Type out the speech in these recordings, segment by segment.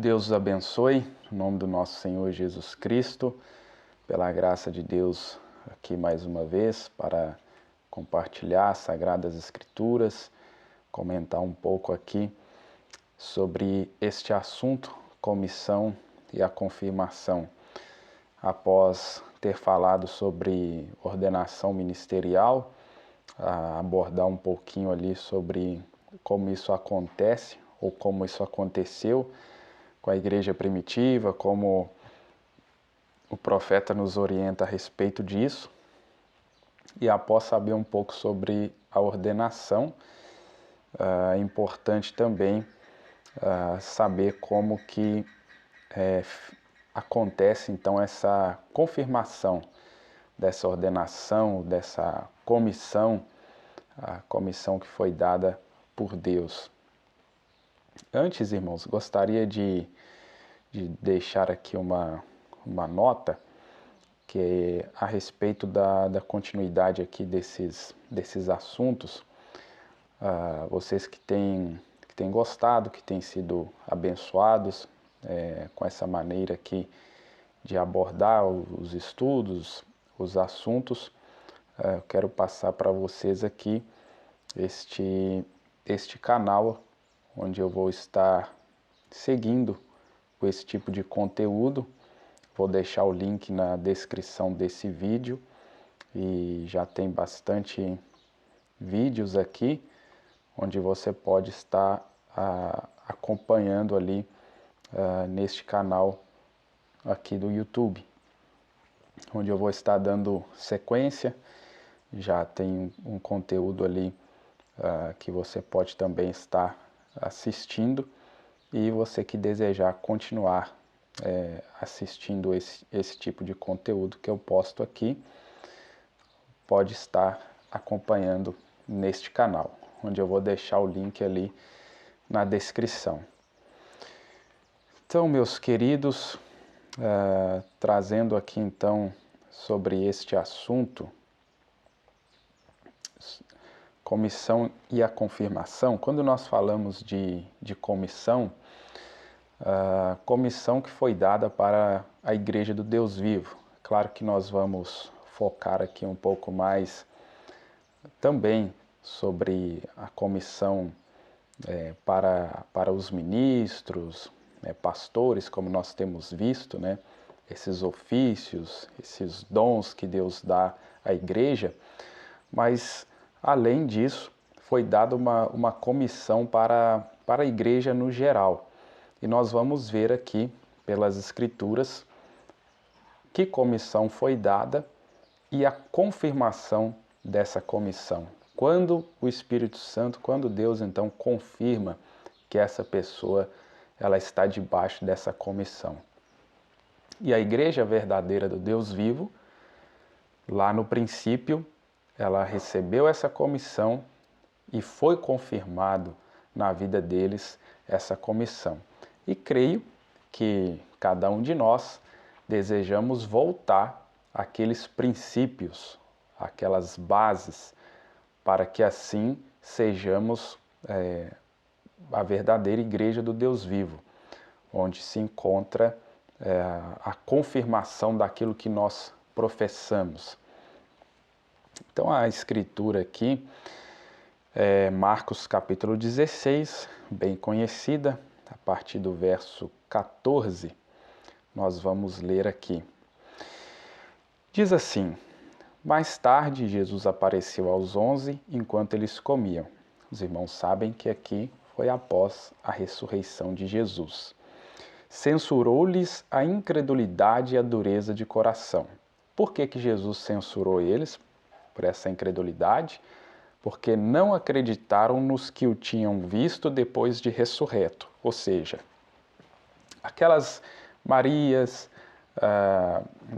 Deus os abençoe, em nome do nosso Senhor Jesus Cristo, pela graça de Deus aqui mais uma vez para compartilhar as Sagradas Escrituras, comentar um pouco aqui sobre este assunto, comissão e a confirmação. Após ter falado sobre ordenação ministerial, abordar um pouquinho ali sobre como isso acontece ou como isso aconteceu com a igreja primitiva, como o profeta nos orienta a respeito disso. E após saber um pouco sobre a ordenação, é importante também saber como que acontece então essa confirmação dessa ordenação, dessa comissão, a comissão que foi dada por Deus. Antes, irmãos, gostaria de deixar aqui uma nota que é a respeito da continuidade aqui desses assuntos. Vocês que têm gostado, que têm sido abençoados com essa maneira aqui de abordar os estudos, os assuntos, eu quero passar para vocês aqui este canal onde eu vou estar seguindo com esse tipo de conteúdo. Vou deixar o link na descrição desse vídeo e já tem bastante vídeos aqui onde você pode estar acompanhando ali neste canal aqui do YouTube, onde eu vou estar dando sequência. Já tem um conteúdo ali que você pode também estar assistindo, e você que desejar continuar assistindo esse tipo de conteúdo que eu posto aqui, pode estar acompanhando neste canal, onde eu vou deixar o link ali na descrição. Então, meus queridos, trazendo aqui então sobre este assunto, comissão e a confirmação. Quando nós falamos de comissão, comissão que foi dada para a Igreja do Deus Vivo. Claro que nós vamos focar aqui um pouco mais também sobre a comissão para os ministros, pastores, como nós temos visto, esses ofícios, esses dons que Deus dá à igreja, mas além disso foi dada uma comissão para a igreja no geral. E nós vamos ver aqui, pelas Escrituras, que comissão foi dada e a confirmação dessa comissão. Quando o Espírito Santo, quando Deus então confirma que essa pessoa ela está debaixo dessa comissão. E a igreja verdadeira do Deus vivo, lá no princípio, ela recebeu essa comissão e foi confirmado na vida deles essa comissão. E creio que cada um de nós desejamos voltar àqueles princípios, aquelas bases, para que assim sejamos a verdadeira igreja do Deus vivo, onde se encontra a confirmação daquilo que nós professamos. Então a escritura aqui é Marcos capítulo 16, bem conhecida. A partir do verso 14, nós vamos ler aqui. Diz assim: mais tarde, Jesus apareceu aos 11 enquanto eles comiam. Os irmãos sabem que aqui foi após a ressurreição de Jesus. Censurou-lhes a incredulidade e a dureza de coração. Por que Jesus censurou eles por essa incredulidade? Porque não acreditaram nos que o tinham visto depois de ressurreto. Ou seja, aquelas Marias,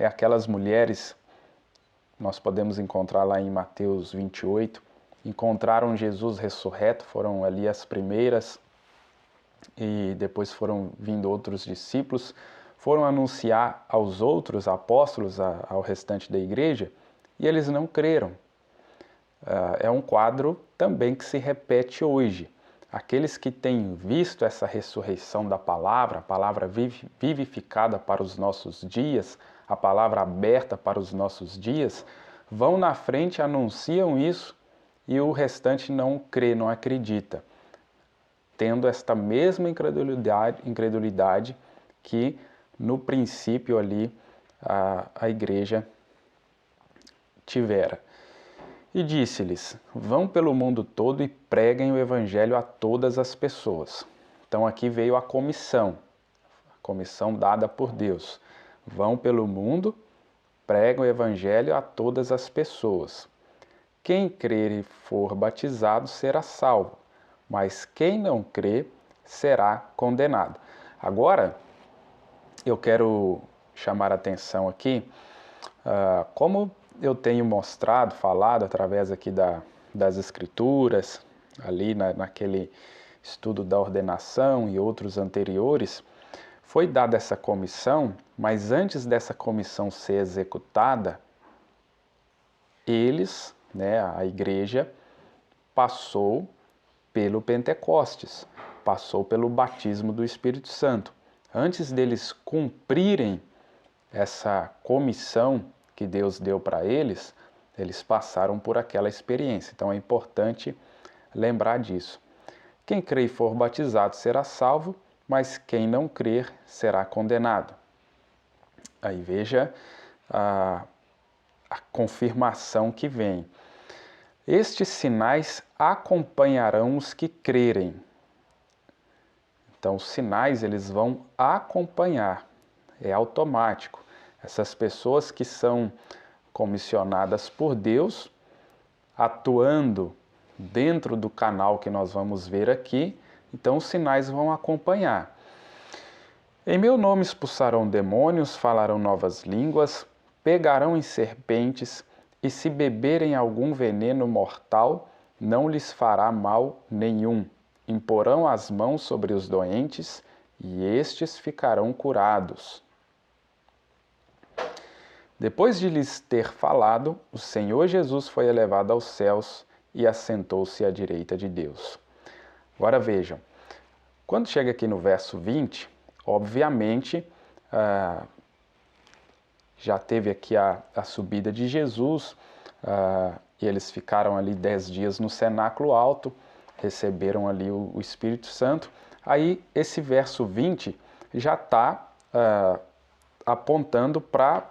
aquelas mulheres, nós podemos encontrar lá em Mateus 28, encontraram Jesus ressurreto, foram ali as primeiras, e depois foram vindo outros discípulos, foram anunciar aos outros apóstolos, ao restante da igreja, e eles não creram. É um quadro também que se repete hoje. aqueles que têm visto essa ressurreição da palavra, a palavra vivificada para os nossos dias, a palavra aberta para os nossos dias, vão na frente, anunciam isso e o restante não crê, não acredita, tendo esta mesma incredulidade que no princípio ali a igreja tivera. E disse-lhes: vão pelo mundo todo e preguem o evangelho a todas as pessoas. Então aqui veio a comissão dada por Deus. Vão pelo mundo, pregam o evangelho a todas as pessoas. Quem crer e for batizado será salvo, mas quem não crer será condenado. Agora, eu quero chamar a atenção aqui, como eu tenho mostrado, falado através aqui das escrituras, ali naquele estudo da ordenação e outros anteriores, foi dada essa comissão, mas antes dessa comissão ser executada, eles, a igreja, passou pelo Pentecostes, passou pelo batismo do Espírito Santo. Antes deles cumprirem essa comissão que Deus deu para eles, eles passaram por aquela experiência. Então é importante lembrar disso. Quem crer e for batizado será salvo, mas quem não crer será condenado. Aí veja a confirmação que vem. Estes sinais acompanharão os que crerem. Então os sinais eles vão acompanhar, é automático. Essas pessoas que são comissionadas por Deus, atuando dentro do canal que nós vamos ver aqui, então os sinais vão acompanhar. Em meu nome expulsarão demônios, falarão novas línguas, pegarão em serpentes, e se beberem algum veneno mortal, não lhes fará mal nenhum. Imporão as mãos sobre os doentes, e estes ficarão curados. Depois de lhes ter falado, o Senhor Jesus foi elevado aos céus e assentou-se à direita de Deus. Agora vejam, quando chega aqui no verso 20, obviamente, já teve aqui a subida de Jesus, e eles ficaram ali 10 dias no cenáculo alto, receberam ali o Espírito Santo. Aí esse verso 20 já está apontando para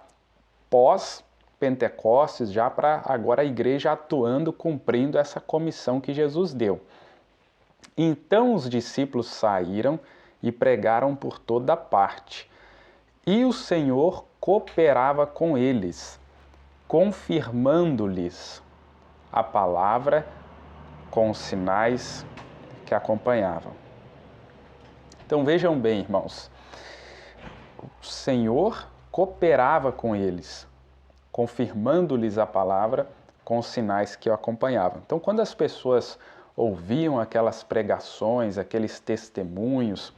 pós-Pentecostes, já para agora a igreja atuando, cumprindo essa comissão que Jesus deu. Então os discípulos saíram e pregaram por toda parte. E o Senhor cooperava com eles, confirmando-lhes a palavra com os sinais que acompanhavam. Então vejam bem, irmãos, o Senhor cooperava com eles, confirmando-lhes a palavra com os sinais que o acompanhavam. Então, quando as pessoas ouviam aquelas pregações, aqueles testemunhos,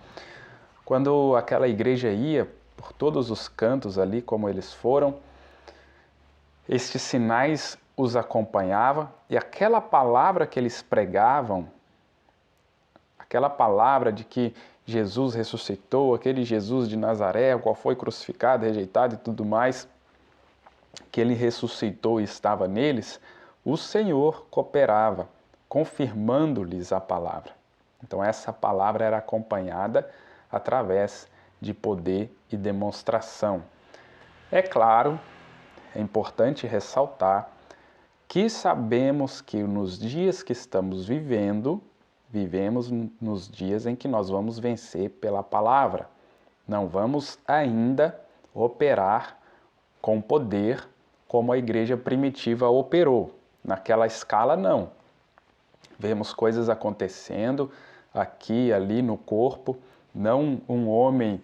quando aquela igreja ia por todos os cantos ali, como eles foram, estes sinais os acompanhavam e aquela palavra que eles pregavam, aquela palavra de que Jesus ressuscitou, aquele Jesus de Nazaré, o qual foi crucificado, rejeitado e tudo mais, que ele ressuscitou e estava neles, o Senhor cooperava, confirmando-lhes a palavra. Então essa palavra era acompanhada através de poder e demonstração. É claro, é importante ressaltar que sabemos que nos dias que estamos vivemos nos dias em que nós vamos vencer pela palavra. Não vamos ainda operar com poder como a igreja primitiva operou. Naquela escala, não. Vemos coisas acontecendo aqui, ali no corpo, não um homem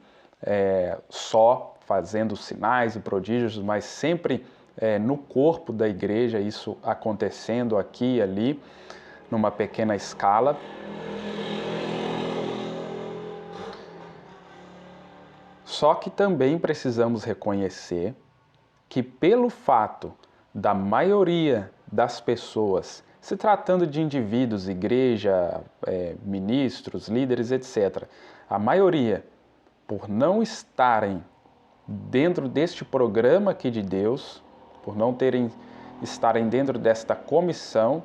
só fazendo sinais e prodígios, mas sempre no corpo da igreja, isso acontecendo aqui e ali, numa pequena escala. Só que também precisamos reconhecer que pelo fato da maioria das pessoas se tratando de indivíduos, igreja, ministros, líderes, etc., a maioria, por não estarem dentro deste programa aqui de Deus, por não estarem dentro desta comissão,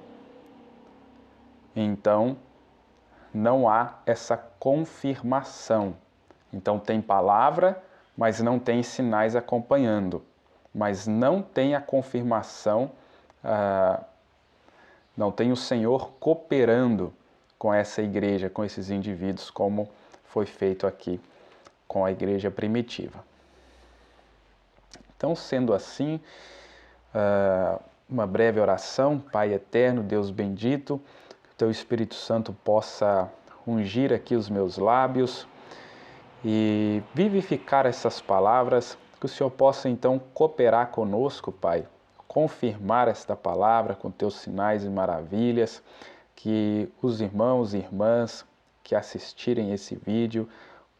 então não há essa confirmação. Então tem palavra, mas não tem sinais acompanhando, mas não tem a confirmação, não tem o Senhor cooperando com essa igreja, com esses indivíduos, como foi feito aqui com a igreja primitiva. Então, sendo assim, uma breve oração. Pai eterno, Deus bendito, que o Teu Espírito Santo possa ungir aqui os meus lábios e vivificar essas palavras, que o Senhor possa então cooperar conosco, Pai, confirmar esta palavra com Teus sinais e maravilhas, que os irmãos e irmãs que assistirem esse vídeo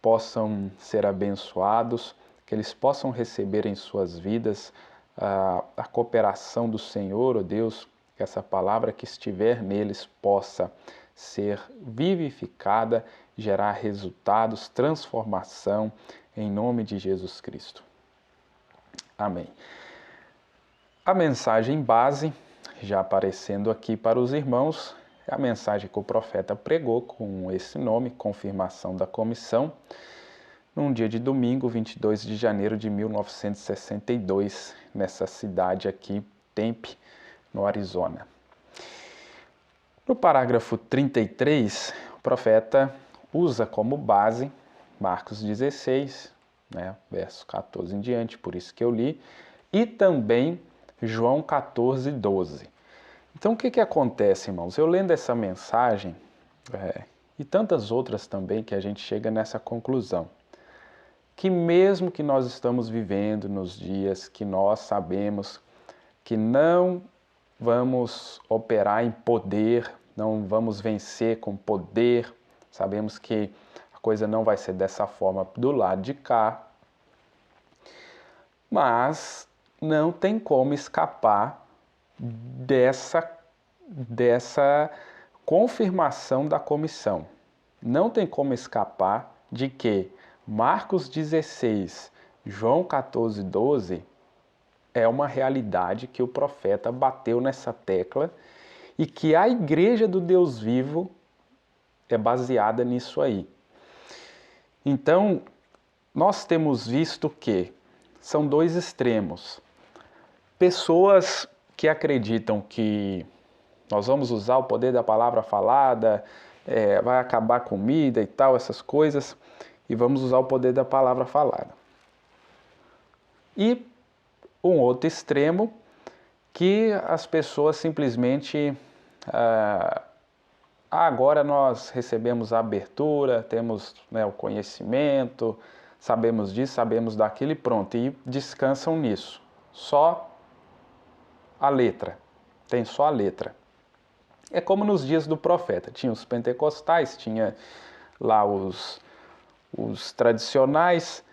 possam ser abençoados, que eles possam receber em suas vidas a cooperação do Senhor, ó Deus, que essa palavra que estiver neles possa ser vivificada, gerar resultados, transformação, em nome de Jesus Cristo. Amém. A mensagem base, já aparecendo aqui para os irmãos, é a mensagem que o profeta pregou com esse nome, confirmação da comissão, num dia de domingo, 22 de janeiro de 1962, nessa cidade aqui, Tempe, no Arizona. No parágrafo 33, o profeta usa como base Marcos 16, verso 14 em diante, por isso que eu li, e também João 14, 12. Então, o que acontece, irmãos? Eu lendo essa mensagem, e tantas outras também, que a gente chega nessa conclusão, que mesmo que nós estamos vivendo nos dias que nós sabemos que não vamos operar em poder, não vamos vencer com poder, sabemos que a coisa não vai ser dessa forma do lado de cá, mas não tem como escapar dessa confirmação da comissão. Não tem como escapar de que Marcos 16, João 14, 12 é uma realidade que o profeta bateu nessa tecla e que a igreja do Deus vivo é baseada nisso aí. Então, nós temos visto que são dois extremos. Pessoas que acreditam que nós vamos usar o poder da palavra falada, vai acabar a comida e tal, essas coisas, e vamos usar o poder da palavra falada. E um outro extremo, que as pessoas simplesmente, agora nós recebemos a abertura, temos o conhecimento, sabemos disso, sabemos daquilo e pronto, e descansam nisso. Só a letra, tem só a letra. É como nos dias do profeta, tinha os pentecostais, tinha lá os tradicionais,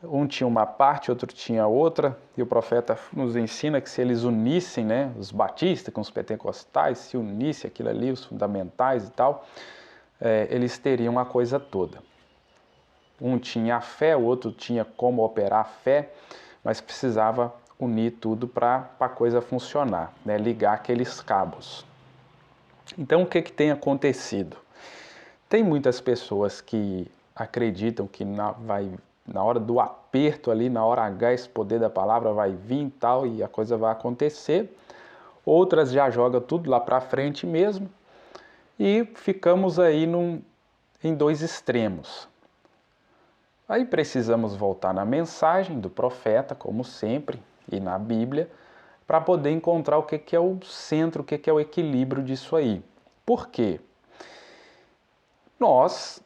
um tinha uma parte, outro tinha outra, e o profeta nos ensina que se eles unissem, os batistas com os pentecostais, se unissem aquilo ali, os fundamentais e tal, eles teriam a coisa toda. Um tinha a fé, o outro tinha como operar a fé, mas precisava unir tudo para a coisa funcionar, ligar aqueles cabos. Então, o que tem acontecido? Tem muitas pessoas que acreditam que na hora do aperto ali, na hora H, esse poder da palavra vai vir e tal, e a coisa vai acontecer. Outras já jogam tudo lá para frente mesmo, e ficamos aí em dois extremos. Aí precisamos voltar na mensagem do profeta, como sempre, e na Bíblia, para poder encontrar o que é o centro, o que é o equilíbrio disso aí. Por quê? Nós,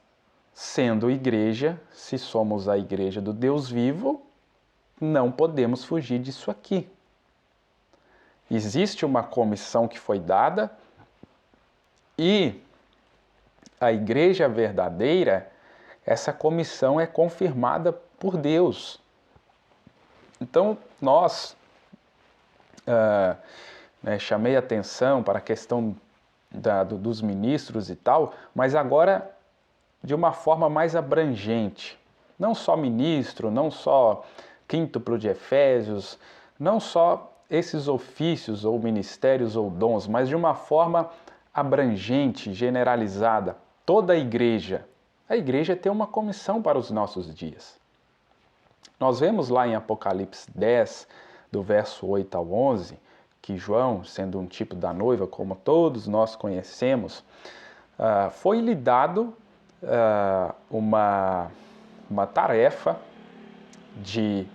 sendo igreja, se somos a igreja do Deus vivo, não podemos fugir disso aqui. Existe uma comissão que foi dada e a igreja verdadeira, essa comissão é confirmada por Deus. Então, nós chamei atenção para a questão dos ministros e tal, mas agora de uma forma mais abrangente. Não só ministro, não só quíntuplo de Efésios, não só esses ofícios ou ministérios ou dons, mas de uma forma abrangente, generalizada. Toda a igreja tem uma comissão para os nossos dias. Nós vemos lá em Apocalipse 10, do verso 8 ao 11, que João, sendo um tipo da noiva, como todos nós conhecemos, foi-lhe dado uma tarefa de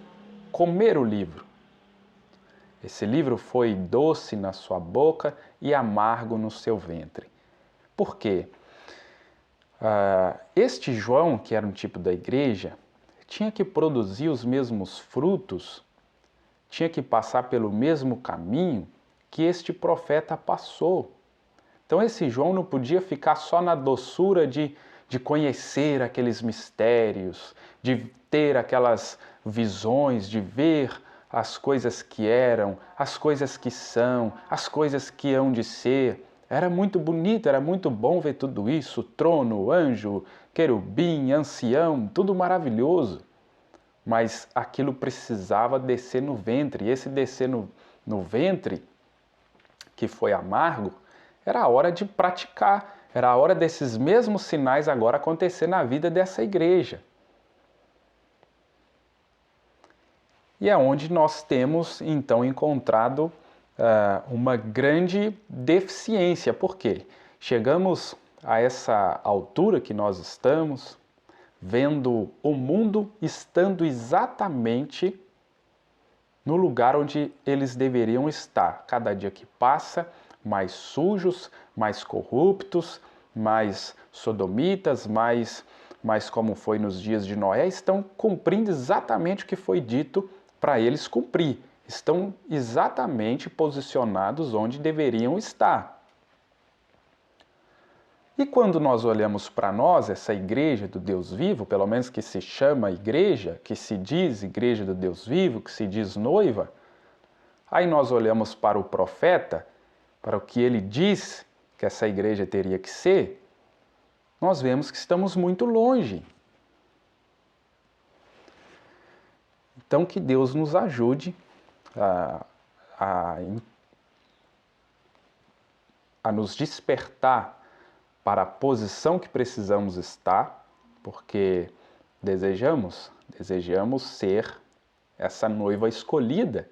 comer o livro. Esse livro foi doce na sua boca e amargo no seu ventre. Por quê? Este João, que era um tipo da igreja, tinha que produzir os mesmos frutos, tinha que passar pelo mesmo caminho que este profeta passou. Então esse João não podia ficar só na doçura de conhecer aqueles mistérios, de ter aquelas visões, de ver as coisas que eram, as coisas que são, as coisas que hão de ser. Era muito bonito, era muito bom ver tudo isso, trono, anjo, querubim, ancião, tudo maravilhoso. Mas aquilo precisava descer no ventre, e esse descer no ventre, que foi amargo, era a hora de praticar, era a hora desses mesmos sinais agora acontecer na vida dessa igreja. E é onde nós temos, então, encontrado uma grande deficiência. Por quê? Chegamos a essa altura que nós estamos, vendo o mundo estando exatamente no lugar onde eles deveriam estar. Cada dia que passa, mais sujos, mais corruptos, mais sodomitas, mais como foi nos dias de Noé, estão cumprindo exatamente o que foi dito para eles cumprir. Estão exatamente posicionados onde deveriam estar. E quando nós olhamos para nós, essa igreja do Deus vivo, pelo menos que se chama igreja, que se diz igreja do Deus vivo, que se diz noiva, aí nós olhamos para o profeta, para o que ele diz que essa igreja teria que ser, nós vemos que estamos muito longe. Então que Deus nos ajude a nos despertar para a posição que precisamos estar, porque desejamos ser essa noiva escolhida,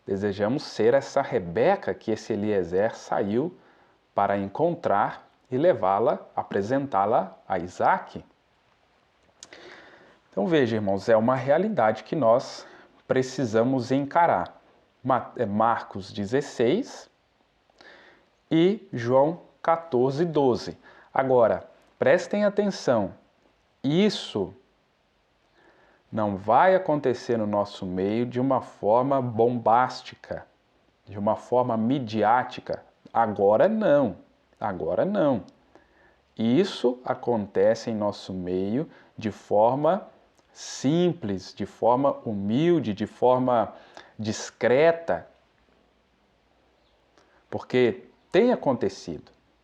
desejamos ser essa Rebeca que esse Eliezer saiu para encontrar e levá-la, apresentá-la a Isaac. Então veja, irmãos, é uma realidade que nós precisamos encarar. Marcos 16 e João 14, 12. Agora, prestem atenção, isso não vai acontecer no nosso meio de uma forma bombástica, de uma forma midiática. Agora não. Isso acontece em nosso meio de forma simples, de forma humilde, de forma discreta. Porque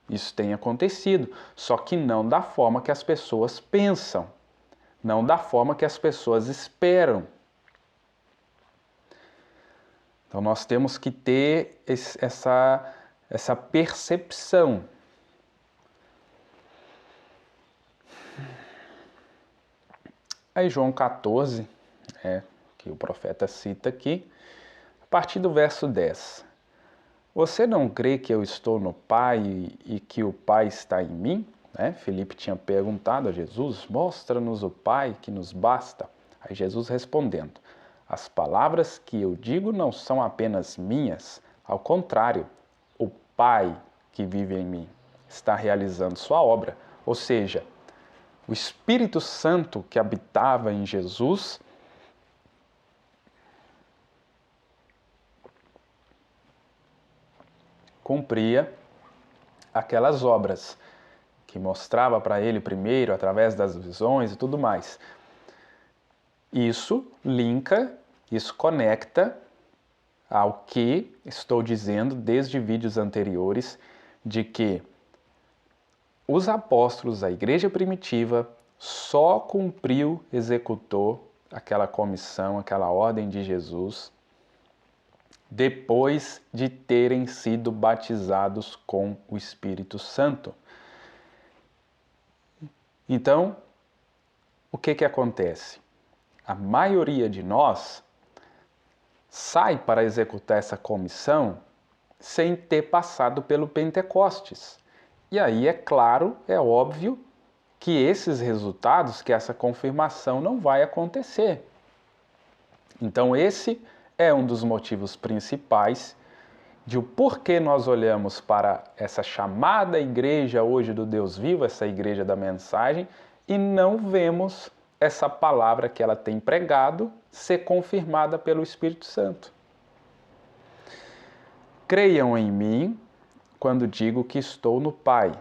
isso tem acontecido, só que não da forma que as pessoas pensam, não da forma que as pessoas esperam. Então nós temos que ter essa percepção. Aí João 14, que o profeta cita aqui, a partir do verso 10. Você não crê que eu estou no Pai e que o Pai está em mim? Filipe tinha perguntado a Jesus, mostra-nos o Pai que nos basta. Aí Jesus respondendo, as palavras que eu digo não são apenas minhas, ao contrário, o Pai que vive em mim está realizando sua obra. Ou seja, o Espírito Santo que habitava em Jesus cumpria aquelas obras que mostrava para ele primeiro através das visões e tudo mais. Isso linka, isso conecta ao que estou dizendo desde vídeos anteriores, de que os apóstolos, a igreja primitiva, só cumpriu, executou aquela comissão, aquela ordem de Jesus, depois de terem sido batizados com o Espírito Santo. Então, o que acontece? A maioria de nós sai para executar essa comissão sem ter passado pelo Pentecostes. E aí é claro, é óbvio, que esses resultados, que essa confirmação não vai acontecer. Então esse é um dos motivos principais de o porquê nós olhamos para essa chamada igreja hoje do Deus vivo, essa igreja da mensagem, e não vemos essa palavra que ela tem pregado ser confirmada pelo Espírito Santo. Creiam em mim quando digo que estou no Pai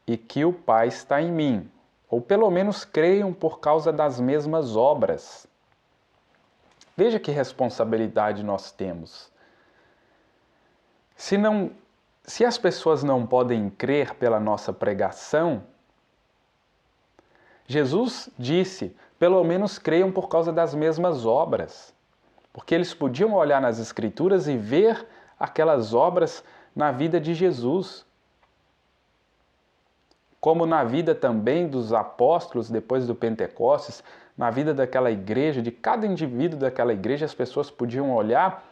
e que o Pai está em mim, ou pelo menos creiam por causa das mesmas obras. Veja que responsabilidade nós temos. Se as pessoas não podem crer pela nossa pregação, Jesus disse, pelo menos creiam por causa das mesmas obras. Porque eles podiam olhar nas Escrituras e ver aquelas obras na vida de Jesus. Como na vida também dos apóstolos depois do Pentecostes, na vida daquela igreja, de cada indivíduo daquela igreja, as pessoas podiam olhar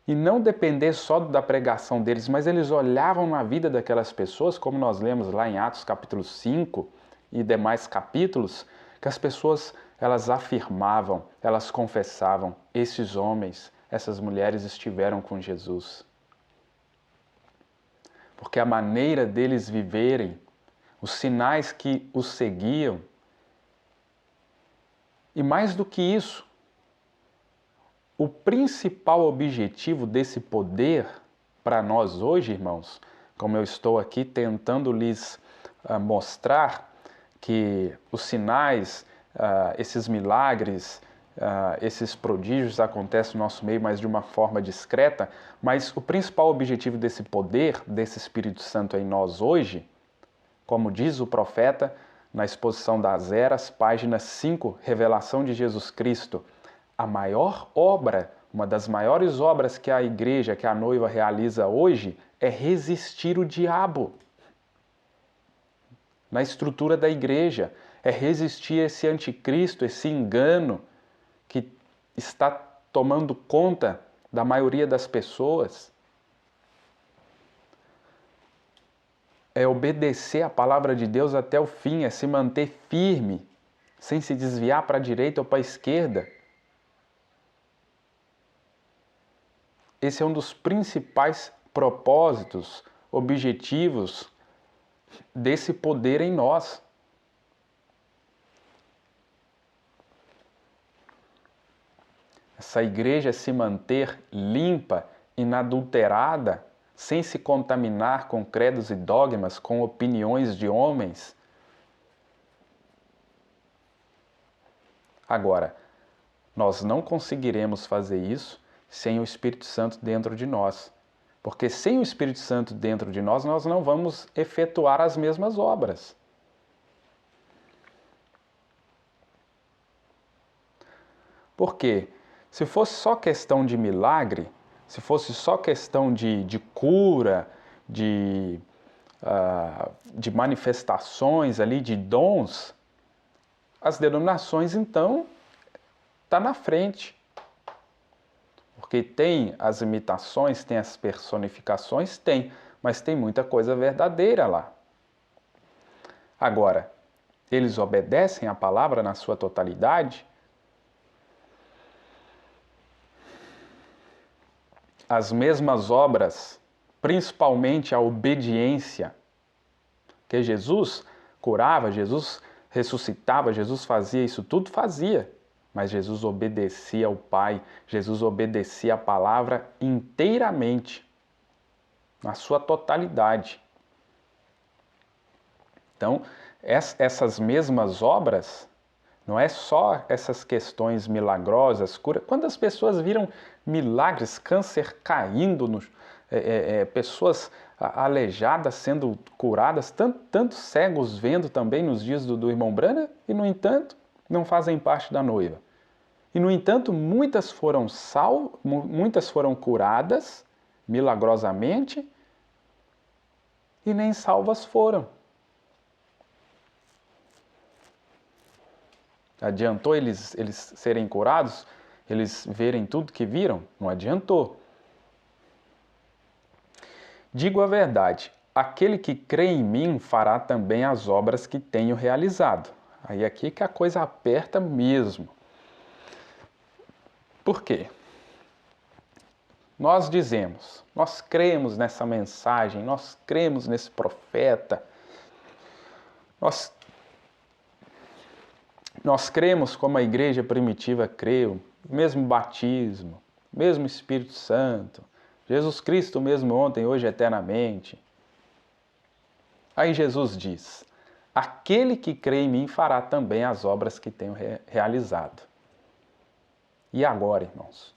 e não depender só da pregação deles, mas eles olhavam na vida daquelas pessoas, como nós lemos lá em Atos capítulo 5 e demais capítulos, que as pessoas elas afirmavam, elas confessavam, esses homens, essas mulheres estiveram com Jesus. Porque a maneira deles viverem, os sinais que os seguiam, e mais do que isso, o principal objetivo desse poder para nós hoje, irmãos, como eu estou aqui tentando lhes mostrar que os sinais, esses milagres, esses prodígios acontecem no nosso meio, mas de uma forma discreta, mas o principal objetivo desse poder, desse Espírito Santo em nós hoje, como diz o profeta na exposição das eras, página 5, Revelação de Jesus Cristo, a maior obra, uma das maiores obras que a igreja, que a noiva realiza hoje, é resistir o diabo. Na estrutura da igreja, é resistir esse anticristo, esse engano que está tomando conta da maioria das pessoas. É obedecer a palavra de Deus até o fim, é se manter firme, sem se desviar para a direita ou para a esquerda. Esse é um dos principais propósitos, objetivos desse poder em nós. Essa igreja se manter limpa, inadulterada, sem se contaminar com credos e dogmas, com opiniões de homens. Agora, nós não conseguiremos fazer isso sem o Espírito Santo dentro de nós. Porque sem o Espírito Santo dentro de nós, nós não vamos efetuar as mesmas obras. Por quê? Se fosse só questão de milagre, se fosse só questão de cura, de manifestações ali, de dons, as denominações, então, estão na frente. Porque tem as imitações, tem as personificações, tem, mas tem muita coisa verdadeira lá. Agora, eles obedecem a palavra na sua totalidade? As mesmas obras, principalmente a obediência, que Jesus curava, Jesus ressuscitava, Jesus fazia isso tudo, fazia. Mas Jesus obedecia ao Pai, Jesus obedecia a palavra inteiramente, na sua totalidade. Então, essas mesmas obras, não é só essas questões milagrosas, cura. Quando as pessoas viram milagres, câncer caindo, pessoas Aleijadas sendo curadas, tantos cegos vendo também nos dias do irmão Branham, e no entanto não fazem parte da noiva. E no entanto muitas foram curadas milagrosamente e nem salvas foram. Adiantou eles serem curados? Eles verem tudo que viram? Não adiantou. Digo a verdade, aquele que crê em mim fará também as obras que tenho realizado. Aí aqui que a coisa aperta mesmo. Por quê? Nós dizemos, nós cremos nessa mensagem, nós cremos nesse profeta, nós cremos como a igreja primitiva creu, mesmo batismo, mesmo Espírito Santo, Jesus Cristo mesmo ontem, hoje, eternamente. Aí Jesus diz, aquele que crê em mim fará também as obras que tenho realizado. E agora, irmãos?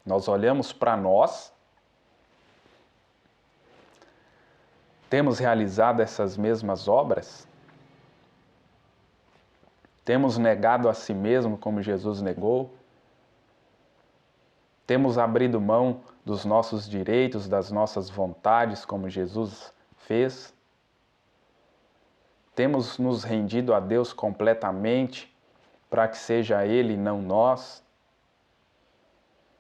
Nós olhamos para nós, temos realizado essas mesmas obras? Temos negado a si mesmo como Jesus negou? Temos abrido mão dos nossos direitos, das nossas vontades como Jesus fez? Temos nos rendido a Deus completamente para que seja Ele e não nós?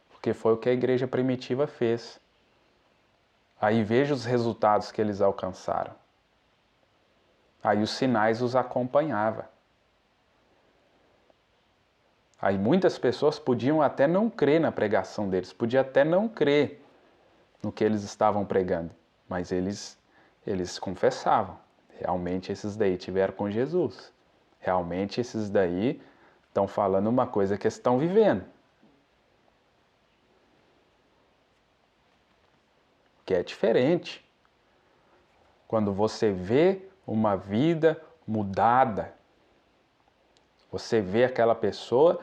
Porque foi o que a igreja primitiva fez. Aí veja os resultados que eles alcançaram. Aí os sinais os acompanhavam. Aí muitas pessoas podiam até não crer na pregação deles, podiam até não crer no que eles estavam pregando, mas eles confessavam. Realmente esses daí tiveram com Jesus. Realmente esses daí estão falando uma coisa que estão vivendo. Que é diferente. Quando você vê uma vida mudada, você vê aquela pessoa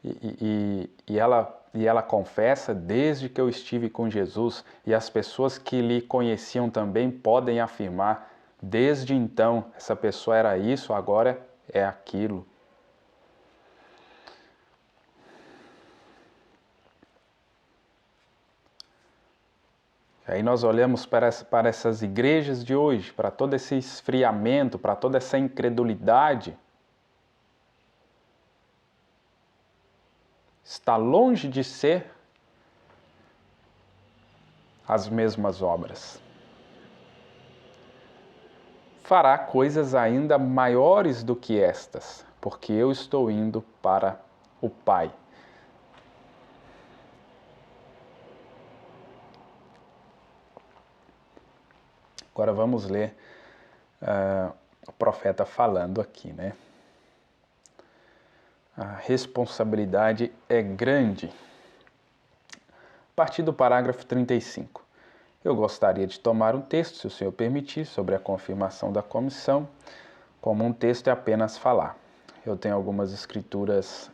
e ela confessa, desde que eu estive com Jesus, e as pessoas que lhe conheciam também podem afirmar, desde então essa pessoa era isso, agora é aquilo. Aí nós olhamos para essas igrejas de hoje, para todo esse esfriamento, para toda essa incredulidade. Está longe de ser as mesmas obras. Fará coisas ainda maiores do que estas, porque eu estou indo para o Pai. Agora vamos ler o profeta falando aqui, né? A responsabilidade é grande. A partir do parágrafo 35. Eu gostaria de tomar um texto, se o senhor permitir, sobre a confirmação da comissão. Como um texto é apenas falar. Eu tenho algumas escrituras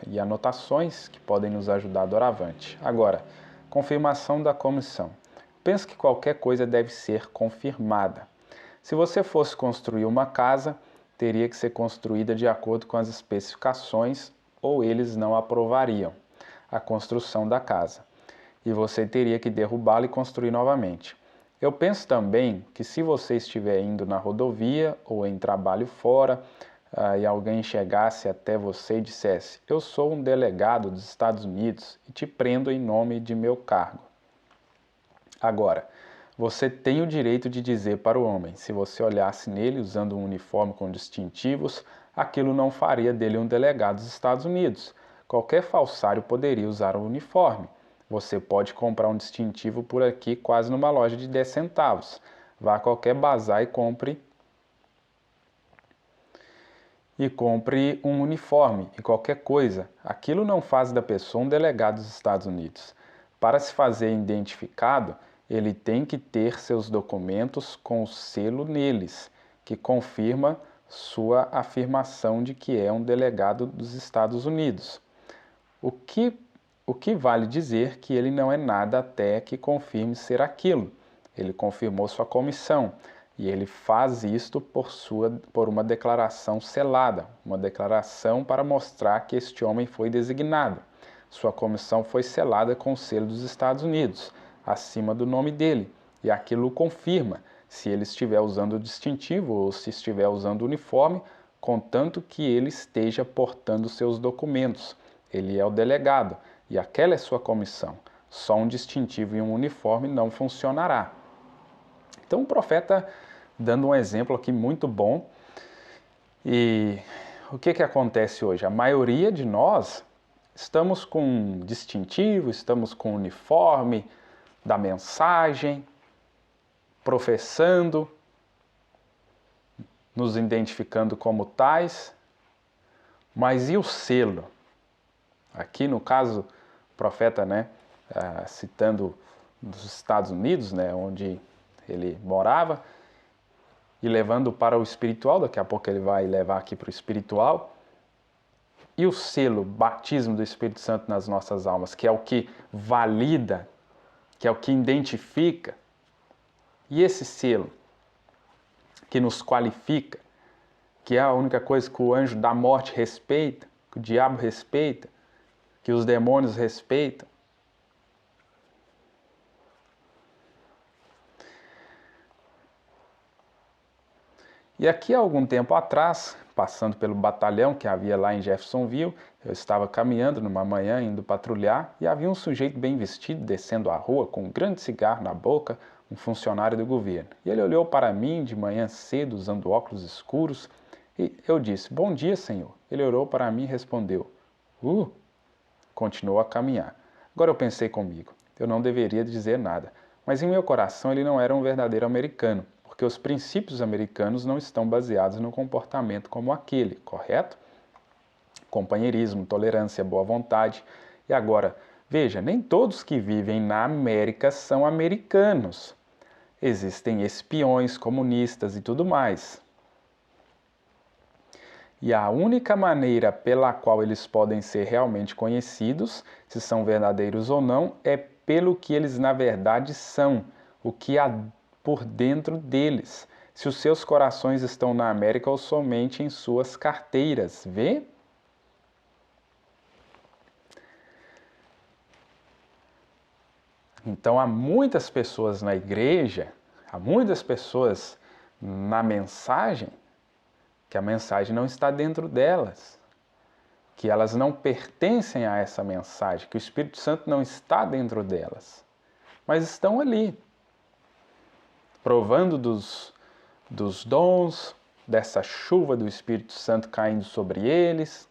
e anotações que podem nos ajudar doravante. Agora, confirmação da comissão. Penso que qualquer coisa deve ser confirmada. Se você fosse construir uma casa, teria que ser construída de acordo com as especificações ou eles não aprovariam a construção da casa. E você teria que derrubá-la e construir novamente. Eu penso também que se você estiver indo na rodovia ou em trabalho fora e alguém chegasse até você e dissesse: eu sou um delegado dos Estados Unidos e te prendo em nome de meu cargo. Agora, você tem o direito de dizer para o homem, se você olhasse nele usando um uniforme com distintivos, aquilo não faria dele um delegado dos Estados Unidos. Qualquer falsário poderia usar o uniforme. Você pode comprar um distintivo por aqui quase numa loja de 10 centavos. Vá a qualquer bazar e compre um uniforme e qualquer coisa. Aquilo não faz da pessoa um delegado dos Estados Unidos. Para se fazer identificado, ele tem que ter seus documentos com o selo neles, que confirma sua afirmação de que é um delegado dos Estados Unidos. O que o que vale dizer que ele não é nada até que confirme ser aquilo. Ele confirmou sua comissão, e ele faz isto por uma declaração selada, uma declaração para mostrar que este homem foi designado. Sua comissão foi selada com o selo dos Estados Unidos, acima do nome dele, e aquilo o confirma, se ele estiver usando o distintivo ou se estiver usando o uniforme, contanto que ele esteja portando seus documentos. Ele é o delegado, e aquela é sua comissão. Só um distintivo e um uniforme não funcionará. Então o profeta dando um exemplo aqui muito bom. E o que acontece hoje? A maioria de nós estamos com distintivo, estamos com uniforme da mensagem, professando, nos identificando como tais, mas e o selo? Aqui no caso, o profeta, citando dos Estados Unidos, onde ele morava, e levando para o espiritual, daqui a pouco ele vai levar aqui para o espiritual, e o selo, batismo do Espírito Santo nas nossas almas, que é o que valida, que é o que identifica, e esse selo que nos qualifica, que é a única coisa que o anjo da morte respeita, que o diabo respeita, que os demônios respeitam. E aqui, há algum tempo atrás, passando pelo batalhão que havia lá em Jeffersonville, eu estava caminhando numa manhã, indo patrulhar, e havia um sujeito bem vestido descendo a rua com um grande cigarro na boca, um funcionário do governo. E ele olhou para mim de manhã cedo, usando óculos escuros, e eu disse, bom dia, senhor. Ele olhou para mim e respondeu, continuou a caminhar. Agora eu pensei comigo, eu não deveria dizer nada, mas em meu coração ele não era um verdadeiro americano, porque os princípios americanos não estão baseados no comportamento como aquele, correto? Companheirismo, tolerância, boa vontade. E agora, veja, nem todos que vivem na América são americanos. Existem espiões, comunistas e tudo mais. E a única maneira pela qual eles podem ser realmente conhecidos, se são verdadeiros ou não, é pelo que eles na verdade são, o que há por dentro deles, se os seus corações estão na América ou somente em suas carteiras, vê? Então há muitas pessoas na igreja, há muitas pessoas na mensagem, que a mensagem não está dentro delas, que elas não pertencem a essa mensagem, que o Espírito Santo não está dentro delas, mas estão ali, provando dos dons, dessa chuva do Espírito Santo caindo sobre eles.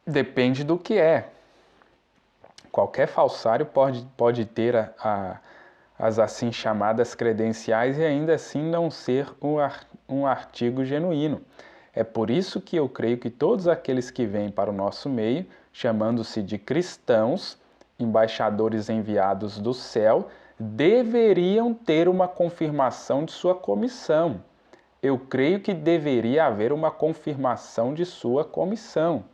Depende do que é. Qualquer falsário pode ter as assim chamadas credenciais e ainda assim não ser um artigo genuíno. É por isso que eu creio que todos aqueles que vêm para o nosso meio, chamando-se de cristãos, embaixadores enviados do céu, deveriam ter uma confirmação de sua comissão. Eu creio que deveria haver uma confirmação de sua comissão.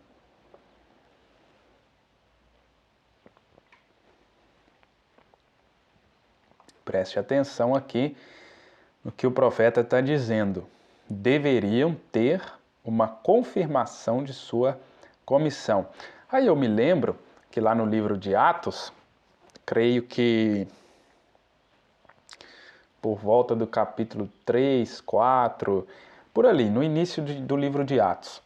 Preste atenção aqui no que o profeta está dizendo. Deveriam ter uma confirmação de sua comissão. Aí eu me lembro que lá no livro de Atos, creio que por volta do capítulo 3, 4, por ali, no início do livro de Atos,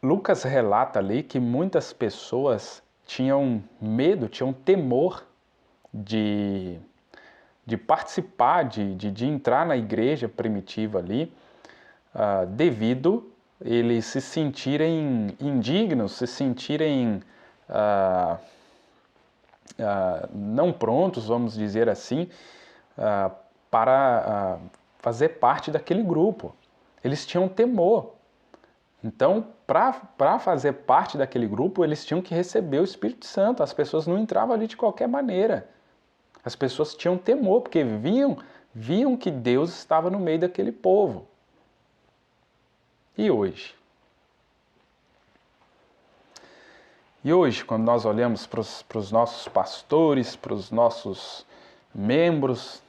Lucas relata ali que muitas pessoas tinham medo, tinham temor de participar, de entrar na igreja primitiva ali, devido eles se sentirem indignos, se sentirem não prontos, vamos dizer assim, para fazer parte daquele grupo. Eles tinham temor. Então, para fazer parte daquele grupo, eles tinham que receber o Espírito Santo. As pessoas não entravam ali de qualquer maneira. As pessoas tinham temor, porque viam que Deus estava no meio daquele povo. E hoje? E hoje, quando nós olhamos para os nossos pastores, para os nossos membros,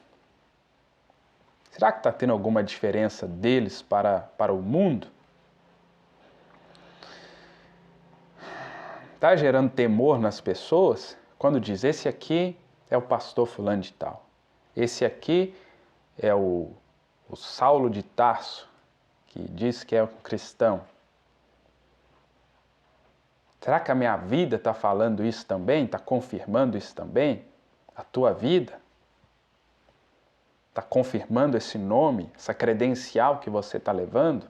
será que está tendo alguma diferença deles para o mundo? Está gerando temor nas pessoas quando diz, esse aqui é o pastor fulano de tal, esse aqui é o Saulo de Tarso, que diz que é um cristão. Será que a minha vida está falando isso também? Está confirmando isso também? A tua vida? Está confirmando esse nome, essa credencial que você está levando?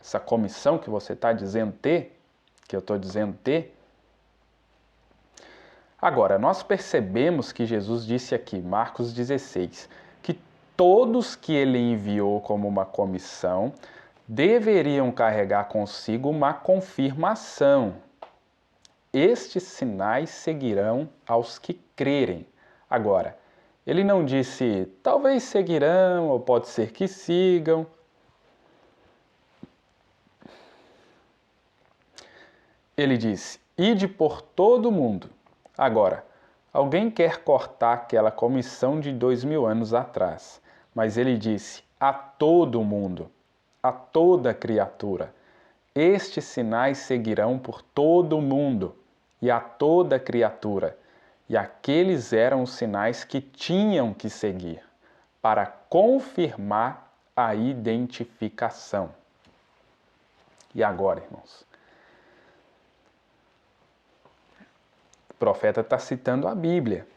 Essa comissão que você está dizendo ter? Que eu estou dizendo ter? Agora, nós percebemos que Jesus disse aqui, Marcos 16, que todos que ele enviou como uma comissão deveriam carregar consigo uma confirmação. Estes sinais seguirão aos que crerem. Agora, ele não disse, talvez seguirão, ou pode ser que sigam. Ele disse, ide por todo o mundo. Agora, alguém quer cortar aquela comissão de 2000 anos atrás, mas ele disse, a todo o mundo, a toda criatura. Estes sinais seguirão por todo o mundo e a toda criatura. E aqueles eram os sinais que tinham que seguir para confirmar a identificação. E agora, irmãos? O profeta está citando a Bíblia.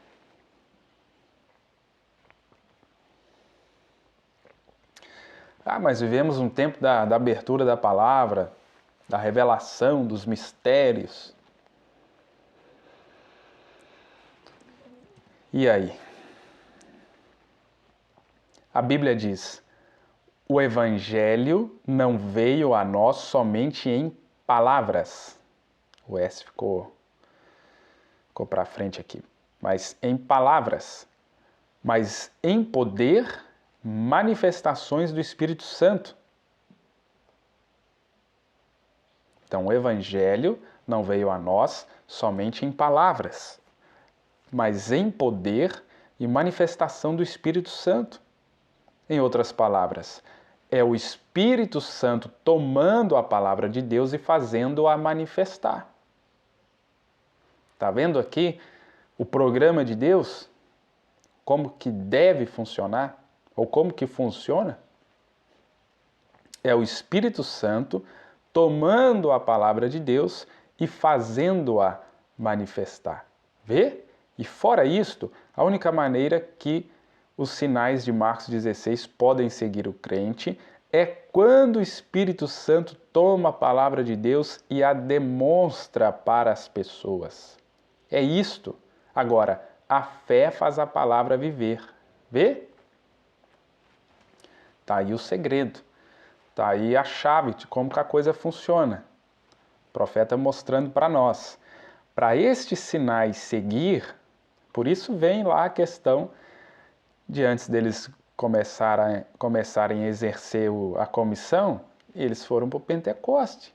Mas vivemos um tempo da abertura da palavra, da revelação, dos mistérios. E aí? A Bíblia diz, o Evangelho não veio a nós somente em palavras. O S ficou para frente aqui. Mas em palavras, mas em poder, manifestações do Espírito Santo. Então, o Evangelho não veio a nós somente em palavras, mas em poder e manifestação do Espírito Santo. Em outras palavras, é o Espírito Santo tomando a palavra de Deus e fazendo-a manifestar. Está vendo aqui o programa de Deus? Como que deve funcionar? Ou como que funciona? É o Espírito Santo tomando a palavra de Deus e fazendo-a manifestar. Vê? E fora isto, a única maneira que os sinais de Marcos 16 podem seguir o crente é quando o Espírito Santo toma a palavra de Deus e a demonstra para as pessoas. É isto. Agora, a fé faz a palavra viver. Vê? Está aí o segredo. Está aí a chave de como que a coisa funciona. O profeta mostrando para nós. Para estes sinais seguir, por isso vem lá a questão de antes deles começarem a exercer a comissão, eles foram para o Pentecoste.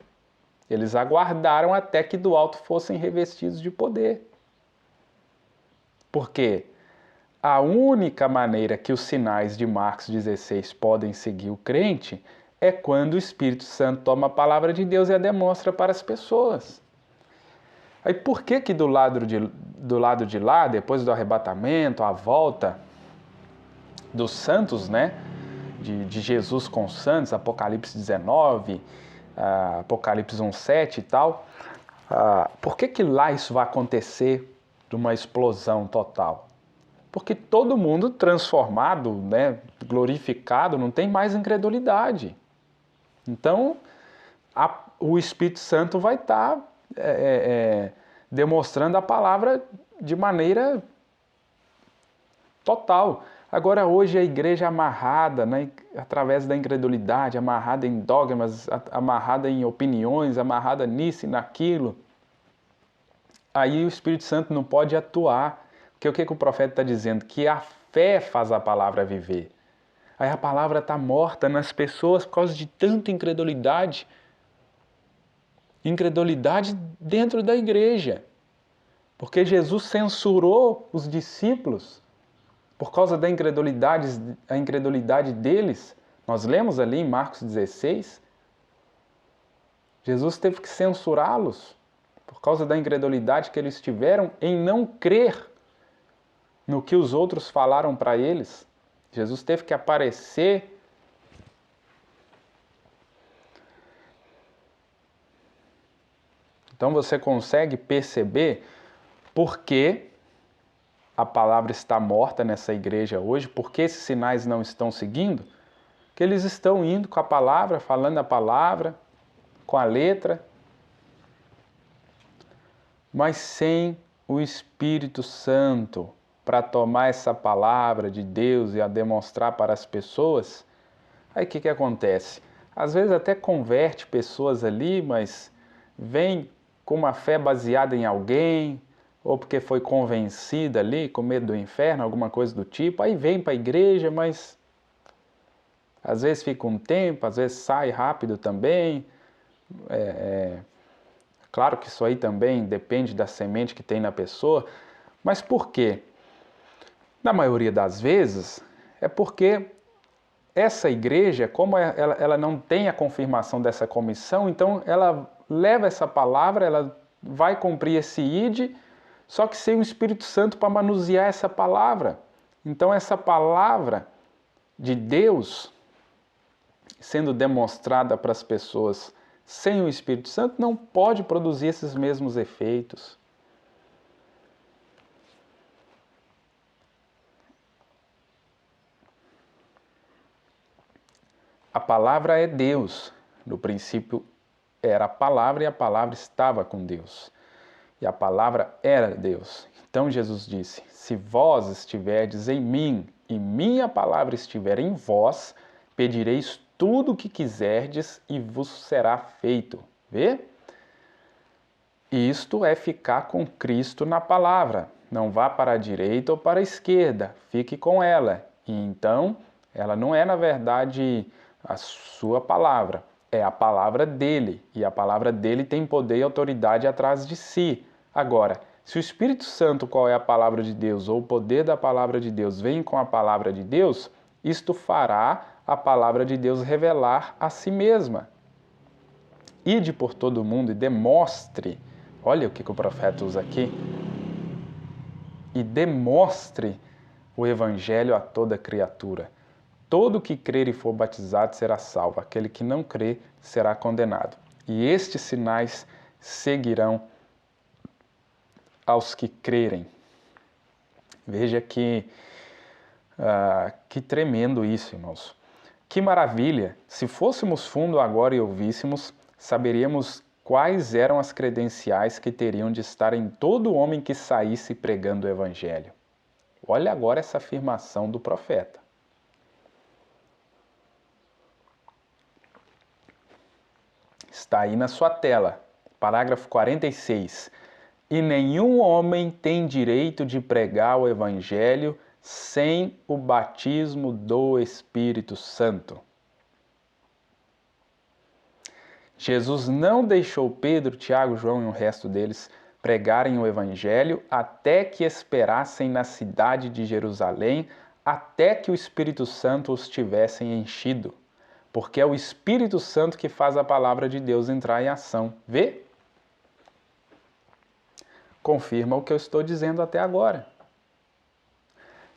Eles aguardaram até que do alto fossem revestidos de poder. Porque a única maneira que os sinais de Marcos 16 podem seguir o crente é quando o Espírito Santo toma a palavra de Deus e a demonstra para as pessoas. Aí por que do lado de lá, depois do arrebatamento, a volta dos santos, né? De Jesus com os santos, Apocalipse 19, Apocalipse 1:7 e tal, por que lá isso vai acontecer de uma explosão total? Porque todo mundo transformado, né, glorificado, não tem mais incredulidade. Então, o Espírito Santo vai estar demonstrando a palavra de maneira total. Agora, hoje, a igreja amarrada, né, através da incredulidade, amarrada em dogmas, amarrada em opiniões, amarrada nisso e naquilo, aí o Espírito Santo não pode atuar. Porque o que o profeta está dizendo? Que a fé faz a palavra viver. Aí a palavra está morta nas pessoas por causa de tanta incredulidade. incredulidade dentro da igreja. Porque Jesus censurou os discípulos por causa da incredulidade deles. Nós lemos ali em Marcos 16. Jesus teve que censurá-los por causa da incredulidade que eles tiveram em não crer no que os outros falaram para eles. Jesus teve que aparecer. Então você consegue perceber por que a palavra está morta nessa igreja hoje, por que esses sinais não estão seguindo? Que eles estão indo com a palavra, falando a palavra, com a letra, mas sem o Espírito Santo para tomar essa palavra de Deus e a demonstrar para as pessoas. Aí o que acontece? Às vezes até converte pessoas ali, mas vem com uma fé baseada em alguém, ou porque foi convencida ali, com medo do inferno, alguma coisa do tipo, aí vem para a igreja, mas às vezes fica um tempo, às vezes sai rápido também. Claro que isso aí também depende da semente que tem na pessoa, mas por quê? Na maioria das vezes, é porque essa igreja, como ela não tem a confirmação dessa comissão, então ela leva essa palavra, ela vai cumprir esse ide, só que sem o Espírito Santo para manusear essa palavra. Então essa palavra de Deus sendo demonstrada para as pessoas sem o Espírito Santo não pode produzir esses mesmos efeitos. A palavra é Deus. No princípio era a palavra e a palavra estava com Deus. E a palavra era Deus. Então Jesus disse: se vós estiverdes em mim e minha palavra estiver em vós, pedireis tudo o que quiserdes e vos será feito. Vê? Isto é ficar com Cristo na palavra. Não vá para a direita ou para a esquerda, fique com ela. E então, ela não é na verdade a sua palavra, é a palavra dele. E a palavra dele tem poder e autoridade atrás de si. Agora, se o Espírito Santo, qual é a palavra de Deus, ou o poder da palavra de Deus vem com a palavra de Deus, isto fará a palavra de Deus revelar a si mesma. Ide por todo mundo e demonstre, olha o que o profeta usa aqui, e demonstre o evangelho a toda criatura. Todo que crer e for batizado será salvo, aquele que não crer será condenado. E estes sinais seguirão aos que crerem. Veja que tremendo isso, irmãos. Que maravilha! Se fôssemos fundo agora e ouvíssemos, saberíamos quais eram as credenciais que teriam de estar em todo homem que saísse pregando o Evangelho. Olha agora essa afirmação do profeta. Está aí na sua tela, parágrafo 46. E nenhum homem tem direito de pregar o Evangelho sem o batismo do Espírito Santo. Jesus não deixou Pedro, Tiago, João e o resto deles pregarem o Evangelho até que esperassem na cidade de Jerusalém, até que o Espírito Santo os tivesse enchido. Porque é o Espírito Santo que faz a palavra de Deus entrar em ação. Vê? Confirma o que eu estou dizendo até agora.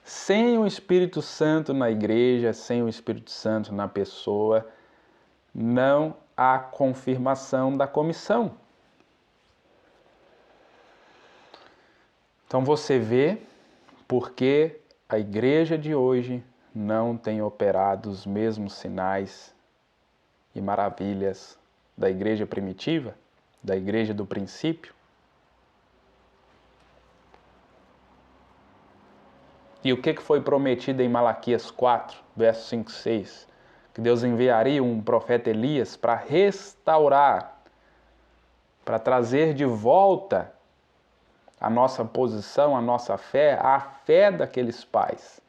Sem o Espírito Santo na igreja, sem o Espírito Santo na pessoa, não há confirmação da comissão. Então você vê porque a igreja de hoje não tem operado os mesmos sinais e maravilhas da igreja primitiva, da igreja do princípio. E o que foi prometido em Malaquias 4, versos 5 e 6? Que Deus enviaria um profeta Elias para restaurar, para trazer de volta a nossa posição, a nossa fé, a fé daqueles pais.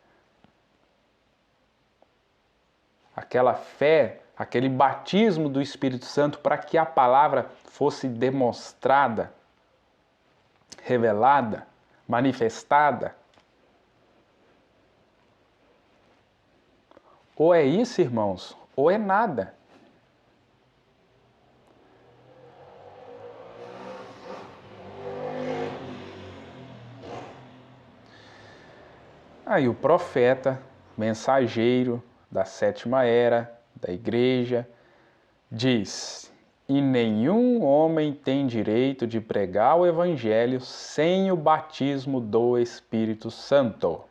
aquela fé, aquele batismo do Espírito Santo para que a palavra fosse demonstrada, revelada, manifestada? Ou é isso, irmãos, ou é nada. Aí o profeta, mensageiro da sétima era, da igreja, diz: e nenhum homem tem direito de pregar o evangelho sem o batismo do Espírito Santo.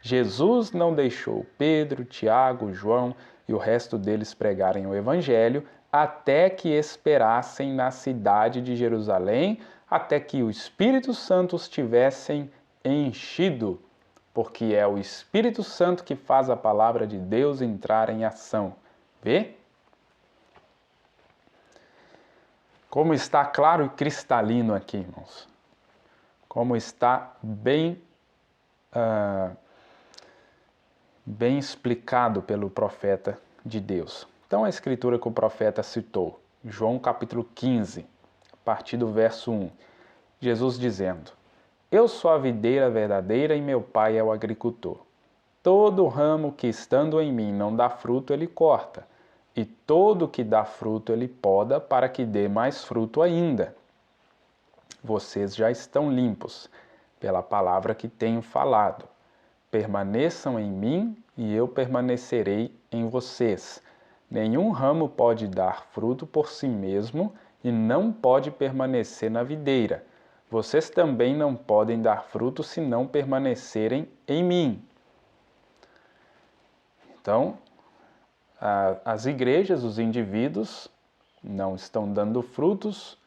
Jesus não deixou Pedro, Tiago, João e o resto deles pregarem o evangelho até que esperassem na cidade de Jerusalém, até que o Espírito Santo os tivessem enchido, porque é o Espírito Santo que faz a palavra de Deus entrar em ação. Vê? Como está claro e cristalino aqui, irmãos. Como está bem explicado pelo profeta de Deus. Então a escritura que o profeta citou, João capítulo 15, a partir do verso 1, Jesus dizendo: eu sou a videira verdadeira e meu pai é o agricultor. Todo ramo que estando em mim não dá fruto, ele corta, e todo que dá fruto ele poda para que dê mais fruto ainda. Vocês já estão limpos pela palavra que tenho falado. Permaneçam em mim e eu permanecerei em vocês. Nenhum ramo pode dar fruto por si mesmo e não pode permanecer na videira. Vocês também não podem dar fruto se não permanecerem em mim. Então, as igrejas, os indivíduos, não estão dando frutos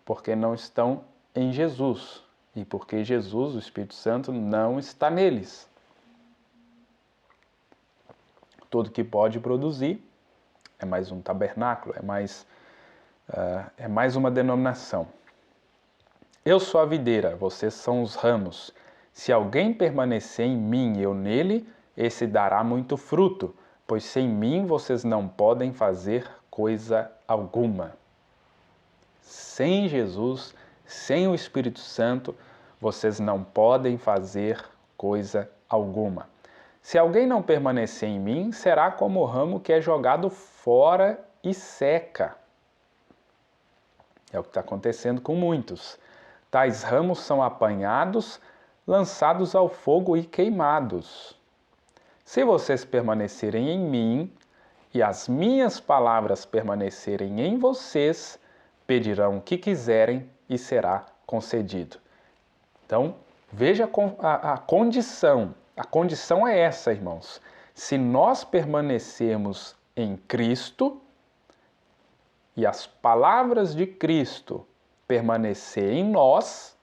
porque não estão em Jesus e porque Jesus, o Espírito Santo, não está neles. Tudo que pode produzir é mais um tabernáculo, é mais uma denominação. Eu sou a videira, vocês são os ramos. Se alguém permanecer em mim e eu nele, esse dará muito fruto, pois sem mim vocês não podem fazer coisa alguma. Sem Jesus, sem o Espírito Santo, vocês não podem fazer coisa alguma. Se alguém não permanecer em mim, será como o ramo que é jogado fora e seca. É o que está acontecendo com muitos. Tais ramos são apanhados, lançados ao fogo e queimados. Se vocês permanecerem em mim e as minhas palavras permanecerem em vocês, pedirão o que quiserem e será concedido. Então, veja a condição. A condição é essa, irmãos. Se nós permanecermos em Cristo e as palavras de Cristo permanecer em nós,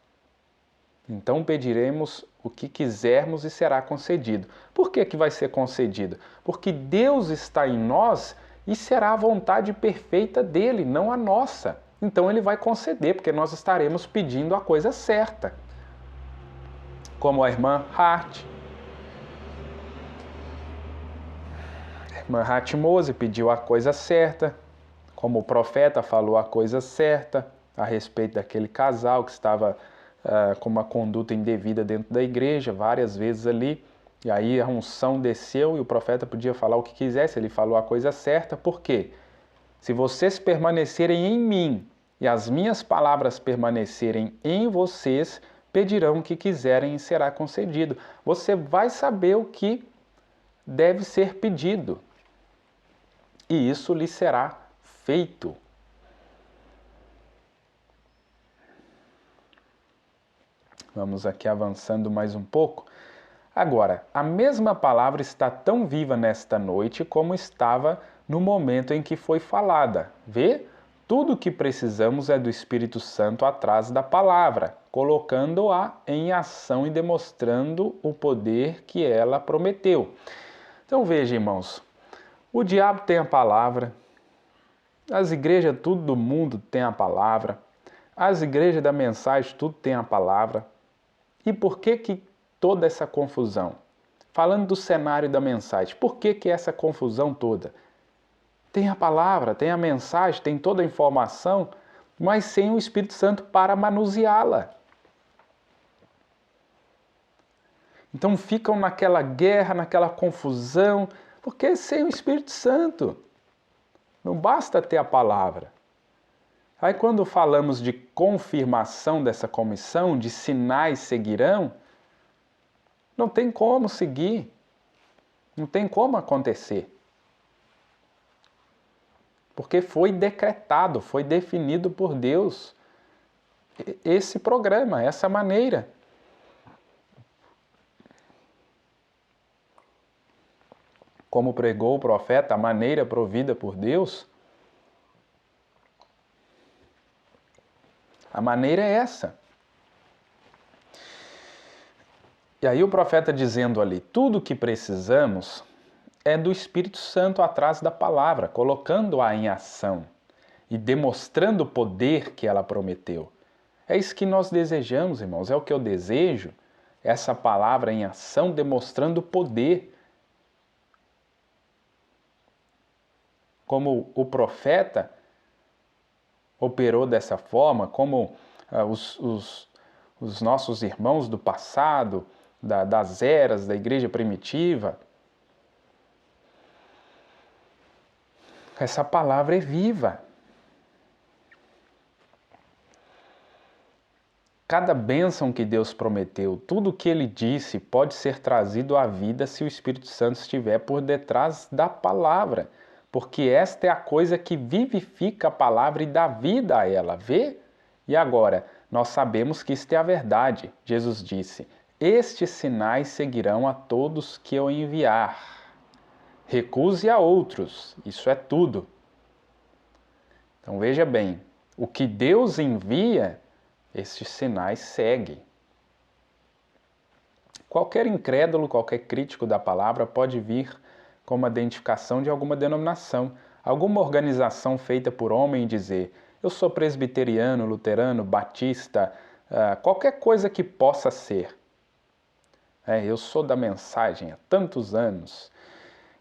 então pediremos o que quisermos e será concedido. Por que vai ser concedido? Porque Deus está em nós e será a vontade perfeita dele, não a nossa. Então ele vai conceder, porque nós estaremos pedindo a coisa certa. Como a irmã Hart. A irmã Hart Mose pediu a coisa certa, como o profeta falou a coisa certa a respeito daquele casal que estava com uma conduta indevida dentro da igreja, várias vezes ali, e aí a unção desceu e o profeta podia falar o que quisesse, ele falou a coisa certa. Por quê? Se vocês permanecerem em mim e as minhas palavras permanecerem em vocês, pedirão o que quiserem e será concedido. Você vai saber o que deve ser pedido e isso lhe será feito. Vamos aqui avançando mais um pouco. Agora, a mesma palavra está tão viva nesta noite como estava no momento em que foi falada. Vê? Tudo o que precisamos é do Espírito Santo atrás da palavra, colocando-a em ação e demonstrando o poder que ela prometeu. Então veja, irmãos, o diabo tem a palavra, as igrejas tudo do mundo tem a palavra, as igrejas da mensagem tudo tem a palavra. E por que toda essa confusão? falando do cenário da mensagem. Por que essa confusão toda? Tem a palavra, tem a mensagem, tem toda a informação, mas sem o Espírito Santo para manuseá-la. Então ficam naquela guerra, naquela confusão, porque sem o Espírito Santo. Não basta ter a palavra. Aí quando falamos de confirmação dessa comissão, de sinais seguirão, não tem como seguir, não tem como acontecer. Porque foi decretado, foi definido por Deus esse programa, essa maneira. Como pregou o profeta, a maneira provida por Deus, a maneira é essa. E aí o profeta dizendo ali, tudo o que precisamos é do Espírito Santo atrás da palavra, colocando-a em ação e demonstrando o poder que ela prometeu. É isso que nós desejamos, irmãos, é o que eu desejo, essa palavra em ação demonstrando o poder. Como o profeta operou dessa forma, como os nossos irmãos do passado, das eras da igreja primitiva, essa palavra é viva. Cada bênção que Deus prometeu, tudo o que Ele disse pode ser trazido à vida se o Espírito Santo estiver por detrás da palavra. Porque esta é a coisa que vivifica a palavra e dá vida a ela. Vê? E agora, nós sabemos que isto é a verdade. Jesus disse, estes sinais seguirão a todos que eu enviar. Recuse a outros, isso é tudo. Então veja bem, o que Deus envia, estes sinais seguem. Qualquer incrédulo, qualquer crítico da palavra pode vir com uma identificação de alguma denominação, alguma organização feita por homem e dizer, eu sou presbiteriano, luterano, batista, qualquer coisa que possa ser. Eu sou da mensagem há tantos anos.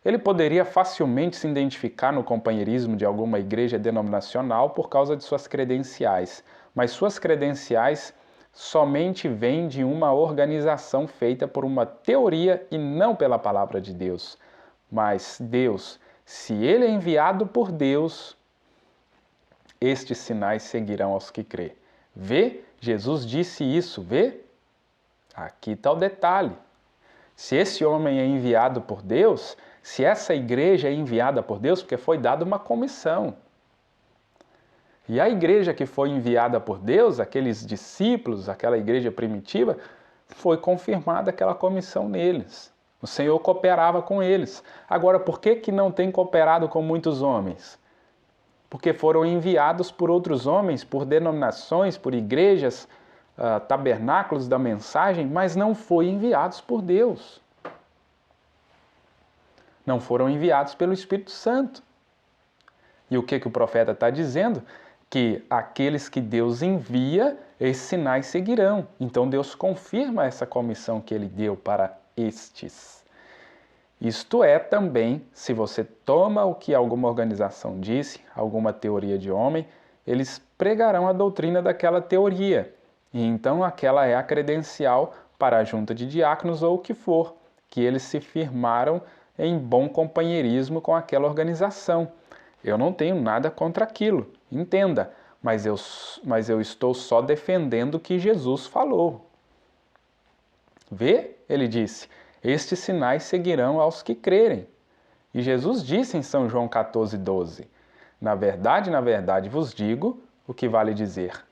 Ele poderia facilmente se identificar no companheirismo de alguma igreja denominacional por causa de suas credenciais, mas suas credenciais somente vêm de uma organização feita por uma teoria e não pela palavra de Deus. Mas Deus, se Ele é enviado por Deus, estes sinais seguirão aos que crê. Vê? Jesus disse isso, vê? Aqui está o detalhe. Se esse homem é enviado por Deus, se essa igreja é enviada por Deus, porque foi dada uma comissão. E a igreja que foi enviada por Deus, aqueles discípulos, aquela igreja primitiva, foi confirmada aquela comissão neles. O Senhor cooperava com eles. Agora, por que não tem cooperado com muitos homens? Porque foram enviados por outros homens, por denominações, por igrejas, tabernáculos da mensagem, mas não foram enviados por Deus. Não foram enviados pelo Espírito Santo. E o que o profeta está dizendo? Que aqueles que Deus envia, esses sinais seguirão. Então Deus confirma essa comissão que Ele deu para estes. Isto é também, se você toma o que alguma organização disse, alguma teoria de homem, eles pregarão a doutrina daquela teoria. E então aquela é a credencial para a junta de diáconos ou o que for, que eles se firmaram em bom companheirismo com aquela organização. Eu não tenho nada contra aquilo, entenda, mas eu estou só defendendo o que Jesus falou. Vê? Ele disse, estes sinais seguirão aos que crerem. E Jesus disse em São João 14,12, na verdade vos digo, o que vale dizer,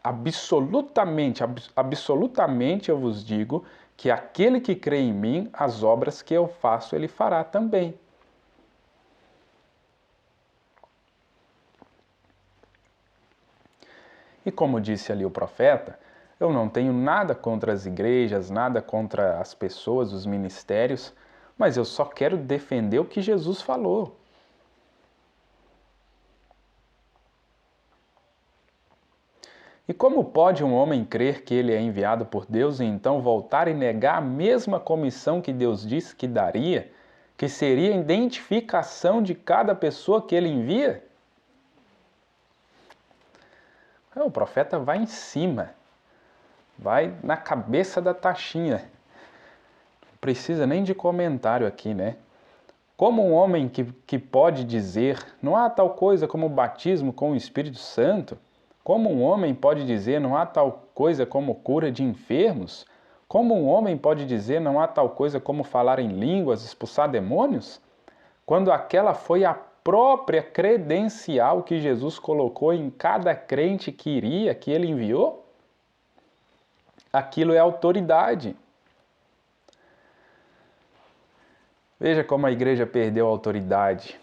absolutamente eu vos digo, que aquele que crê em mim, as obras que eu faço, ele fará também. E como disse ali o profeta, eu não tenho nada contra as igrejas, nada contra as pessoas, os ministérios, mas eu só quero defender o que Jesus falou. E como pode um homem crer que ele é enviado por Deus e então voltar e negar a mesma comissão que Deus disse que daria, que seria a identificação de cada pessoa que ele envia? O profeta vai em cima, vai na cabeça da taxinha. Não precisa nem de comentário aqui, né? Como um homem que pode dizer, não há tal coisa como batismo com o Espírito Santo? Como um homem pode dizer, não há tal coisa como cura de enfermos? Como um homem pode dizer, não há tal coisa como falar em línguas, expulsar demônios? Quando aquela foi a própria credencial que Jesus colocou em cada crente que iria, que ele enviou? Aquilo é autoridade. Veja como a igreja perdeu a autoridade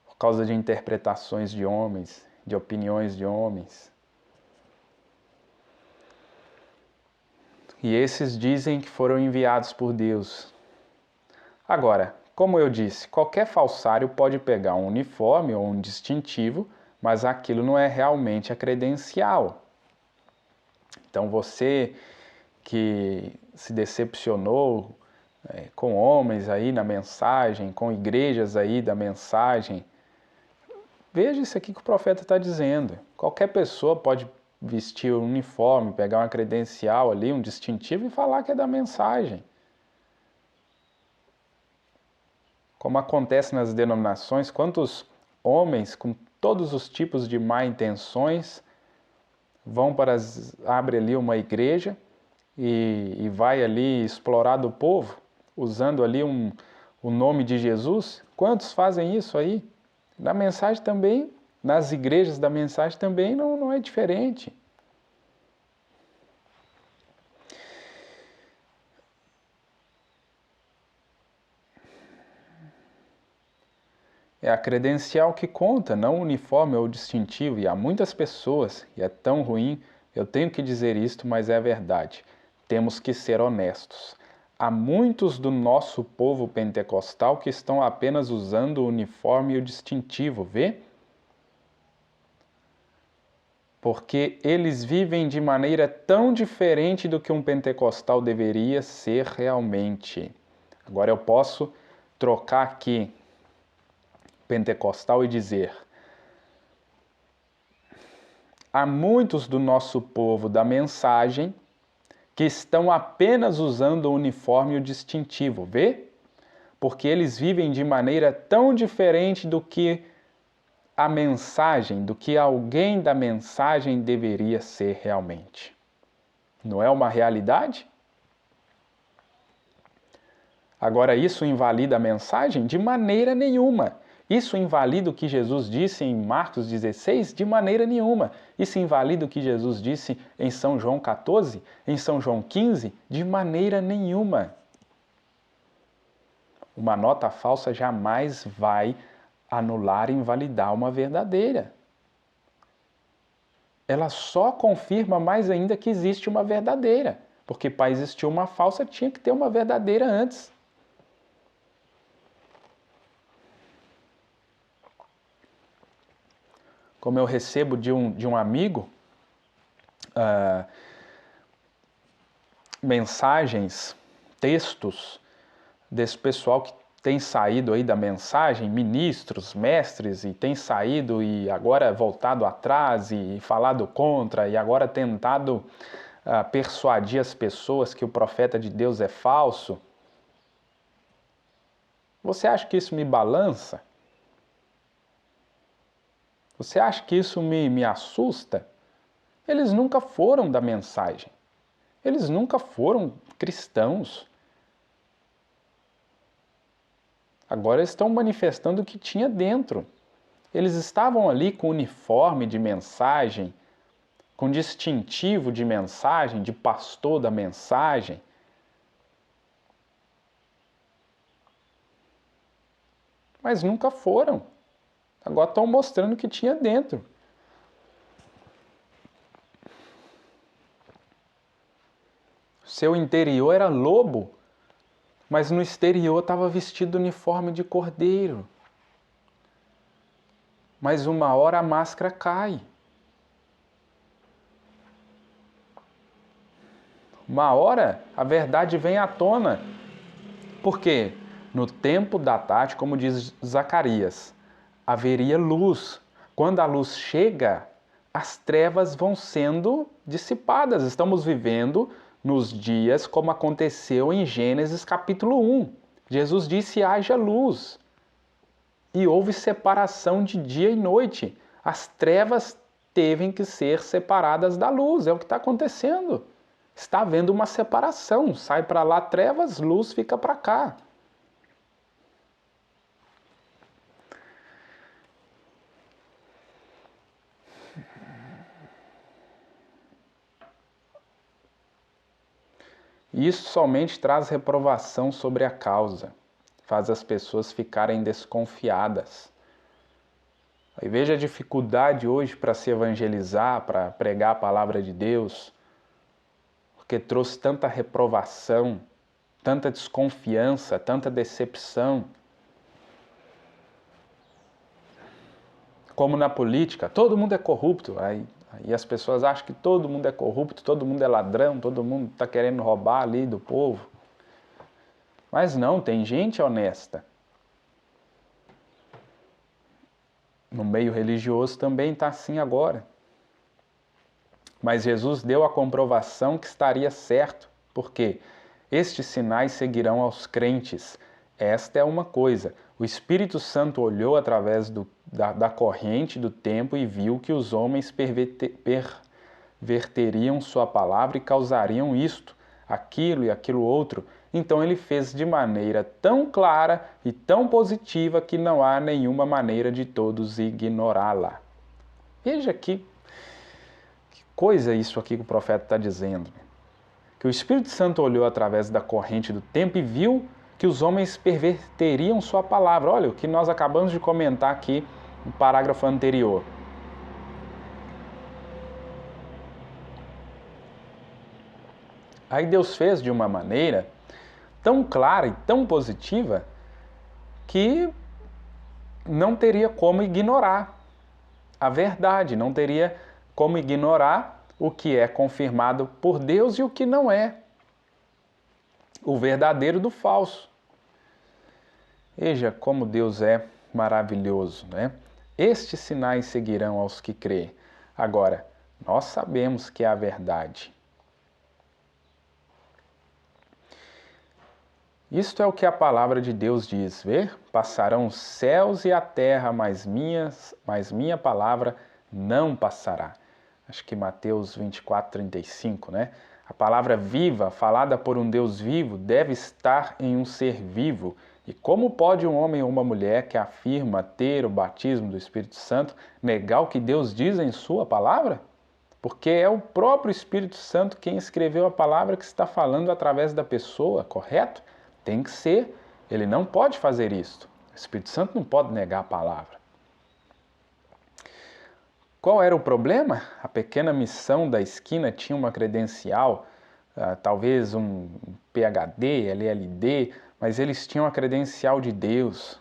por causa de interpretações de homens, de opiniões de homens. E esses dizem que foram enviados por Deus. Agora, como eu disse, qualquer falsário pode pegar um uniforme ou um distintivo, mas aquilo não é realmente a credencial. Então você que se decepcionou com homens aí na mensagem, com igrejas aí da mensagem, veja isso aqui que o profeta está dizendo. Qualquer pessoa pode vestir um uniforme, pegar uma credencial ali, um distintivo e falar que é da mensagem. Como acontece nas denominações, quantos homens com todos os tipos de má intenções vão abre ali uma igreja e vai ali explorar do povo, usando ali o nome de Jesus? Quantos fazem isso aí? Na mensagem também, nas igrejas da mensagem também não é diferente. É a credencial que conta, não o uniforme ou o distintivo. E há muitas pessoas, e é tão ruim, eu tenho que dizer isto, mas é a verdade. Temos que ser honestos. Há muitos do nosso povo pentecostal que estão apenas usando o uniforme e o distintivo, vê? Porque eles vivem de maneira tão diferente do que um pentecostal deveria ser realmente. Agora eu posso trocar aqui pentecostal e dizer: há muitos do nosso povo da mensagem que estão apenas usando o uniforme e o distintivo, vê? Porque eles vivem de maneira tão diferente do que a mensagem, do que alguém da mensagem deveria ser realmente. Não é uma realidade? Agora, isso invalida a mensagem? De maneira nenhuma. Isso invalida o que Jesus disse em Marcos 16? De maneira nenhuma. Isso invalida o que Jesus disse em São João 14? Em São João 15? De maneira nenhuma. Uma nota falsa jamais vai anular e invalidar uma verdadeira. Ela só confirma mais ainda que existe uma verdadeira. Porque para existir uma falsa tinha que ter uma verdadeira antes. Como eu recebo de um amigo mensagens, textos desse pessoal que tem saído aí da mensagem, ministros, mestres, e tem saído e agora voltado atrás e falado contra e agora tentado persuadir as pessoas que o profeta de Deus é falso. Você acha que isso me balança? Você acha que isso me assusta? Eles nunca foram da mensagem. Eles nunca foram cristãos. Agora estão manifestando o que tinha dentro. Eles estavam ali com uniforme de mensagem, com distintivo de mensagem, de pastor da mensagem. Mas nunca foram. Agora estão mostrando o que tinha dentro. Seu interior era lobo, mas no exterior estava vestido uniforme de cordeiro. Mas uma hora a máscara cai. uma hora a verdade vem à tona. Por quê? No tempo da tarde, como diz Zacarias, haveria luz. Quando a luz chega, as trevas vão sendo dissipadas. Estamos vivendo nos dias como aconteceu em Gênesis capítulo 1. Jesus disse: haja luz. E houve separação de dia e noite. As trevas teve que ser separadas da luz. É o que está acontecendo. Está havendo uma separação. Sai para lá trevas, luz fica para cá. Isso somente traz reprovação sobre a causa. Faz as pessoas ficarem desconfiadas. Aí veja a dificuldade hoje para se evangelizar, para pregar a palavra de Deus, porque trouxe tanta reprovação, tanta desconfiança, tanta decepção. Como na política, todo mundo é corrupto. Aí as pessoas acham que todo mundo é corrupto, todo mundo é ladrão, todo mundo está querendo roubar ali do povo. Mas não, tem gente honesta. No meio religioso também está assim agora. Mas Jesus deu a comprovação que estaria certo, porque estes sinais seguirão aos crentes. Esta é uma coisa. O Espírito Santo olhou através da corrente do tempo e viu que os homens perverteriam sua palavra e causariam isto, aquilo e aquilo outro. Então ele fez de maneira tão clara e tão positiva que não há nenhuma maneira de todos ignorá-la. Veja que coisa isso aqui que o profeta está dizendo. Que o Espírito Santo olhou através da corrente do tempo e viu que os homens perverteriam sua palavra. Olha, o que nós acabamos de comentar aqui no parágrafo anterior. Aí Deus fez de uma maneira tão clara e tão positiva que não teria como ignorar a verdade, não teria como ignorar o que é confirmado por Deus e o que não é, o verdadeiro do falso. Veja como Deus é maravilhoso, né? Estes sinais seguirão aos que crêem. Agora, nós sabemos que é a verdade. Isto é o que a palavra de Deus diz, ver? Passarão os céus e a terra, mas minha palavra não passará. Acho que Mateus 24:35, né? A palavra viva, falada por um Deus vivo, deve estar em um ser vivo. E como pode um homem ou uma mulher que afirma ter o batismo do Espírito Santo negar o que Deus diz em sua palavra? Porque é o próprio Espírito Santo quem escreveu a palavra que está falando através da pessoa, correto? Tem que ser, ele não pode fazer isso. O Espírito Santo não pode negar a palavra. Qual era o problema? A pequena missão da esquina tinha uma credencial, talvez um PhD, LLD, mas eles tinham a credencial de Deus.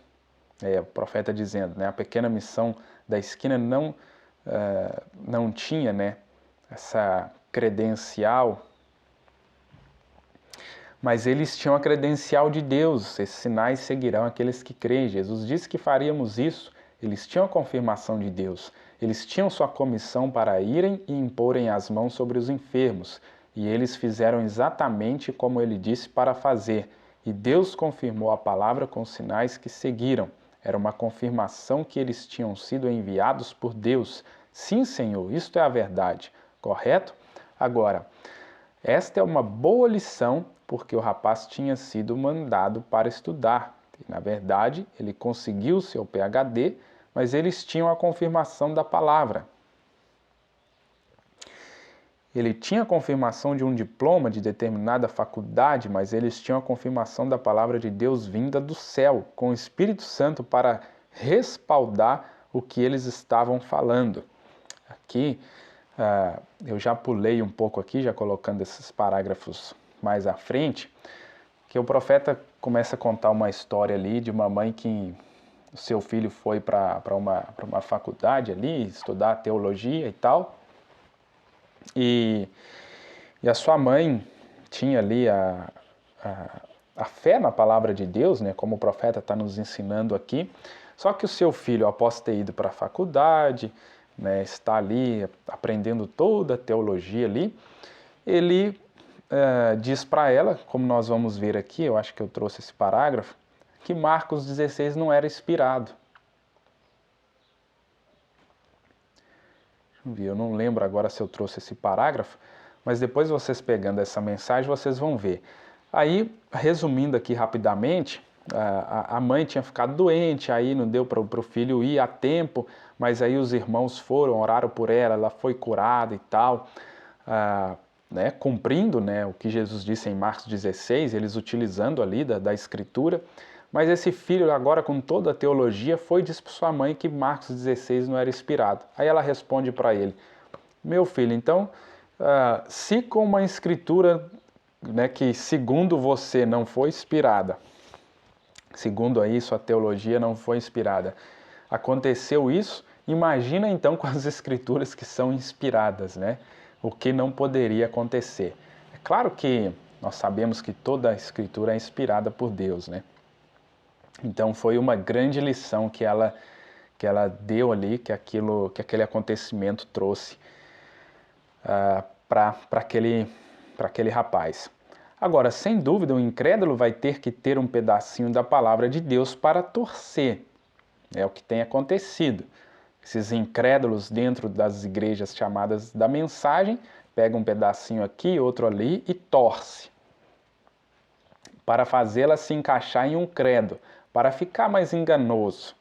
O profeta dizendo, né? A pequena missão da esquina não tinha, né, essa credencial, mas eles tinham a credencial de Deus. Esses sinais seguirão aqueles que creem. Jesus disse que faríamos isso. Eles tinham a confirmação de Deus. Eles tinham sua comissão para irem e imporem as mãos sobre os enfermos. E eles fizeram exatamente como ele disse para fazer. E Deus confirmou a palavra com os sinais que seguiram. Era uma confirmação que eles tinham sido enviados por Deus. Sim, Senhor, isto é a verdade. Correto? Agora, esta é uma boa lição, porque o rapaz tinha sido mandado para estudar. E, na verdade, ele conseguiu o seu PhD, mas eles tinham a confirmação da palavra. Ele tinha a confirmação de um diploma de determinada faculdade, mas eles tinham a confirmação da palavra de Deus vinda do céu, com o Espírito Santo para respaldar o que eles estavam falando. Aqui, eu já pulei um pouco aqui, já colocando esses parágrafos mais à frente, que o profeta começa a contar uma história ali de uma mãe que o seu filho foi para uma faculdade ali, estudar teologia e tal, e a sua mãe tinha ali a fé na palavra de Deus, né, como o profeta está nos ensinando aqui, só que o seu filho, após ter ido para a faculdade, né, está ali aprendendo toda a teologia ali, ele diz para ela, como nós vamos ver aqui, eu acho que eu trouxe esse parágrafo, que Marcos 16 não era inspirado. Deixa eu ver, eu não lembro agora se eu trouxe esse parágrafo, mas depois vocês pegando essa mensagem, vocês vão ver. Aí, resumindo aqui rapidamente, a mãe tinha ficado doente, aí não deu para o filho ir a tempo, mas aí os irmãos foram, oraram por ela foi curada e tal, né, cumprindo, né, o que Jesus disse em Marcos 16, eles utilizando ali da Escritura, mas esse filho agora com toda a teologia foi e disse para sua mãe que Marcos 16 não era inspirado. Aí ela responde para ele, meu filho, então, se com uma Escritura, né, que segundo você não foi inspirada, segundo aí sua teologia não foi inspirada, aconteceu isso, imagina então com as Escrituras que são inspiradas, né? O que não poderia acontecer. É claro que nós sabemos que toda a Escritura é inspirada por Deus, né? Então foi uma grande lição que ela deu ali, que aquele acontecimento trouxe para aquele rapaz. Agora, sem dúvida, o incrédulo vai ter que ter um pedacinho da palavra de Deus para torcer. É o que tem acontecido. Esses incrédulos dentro das igrejas chamadas da mensagem, pegam um pedacinho aqui, outro ali e torce para fazê-la se encaixar em um credo, para ficar mais enganoso.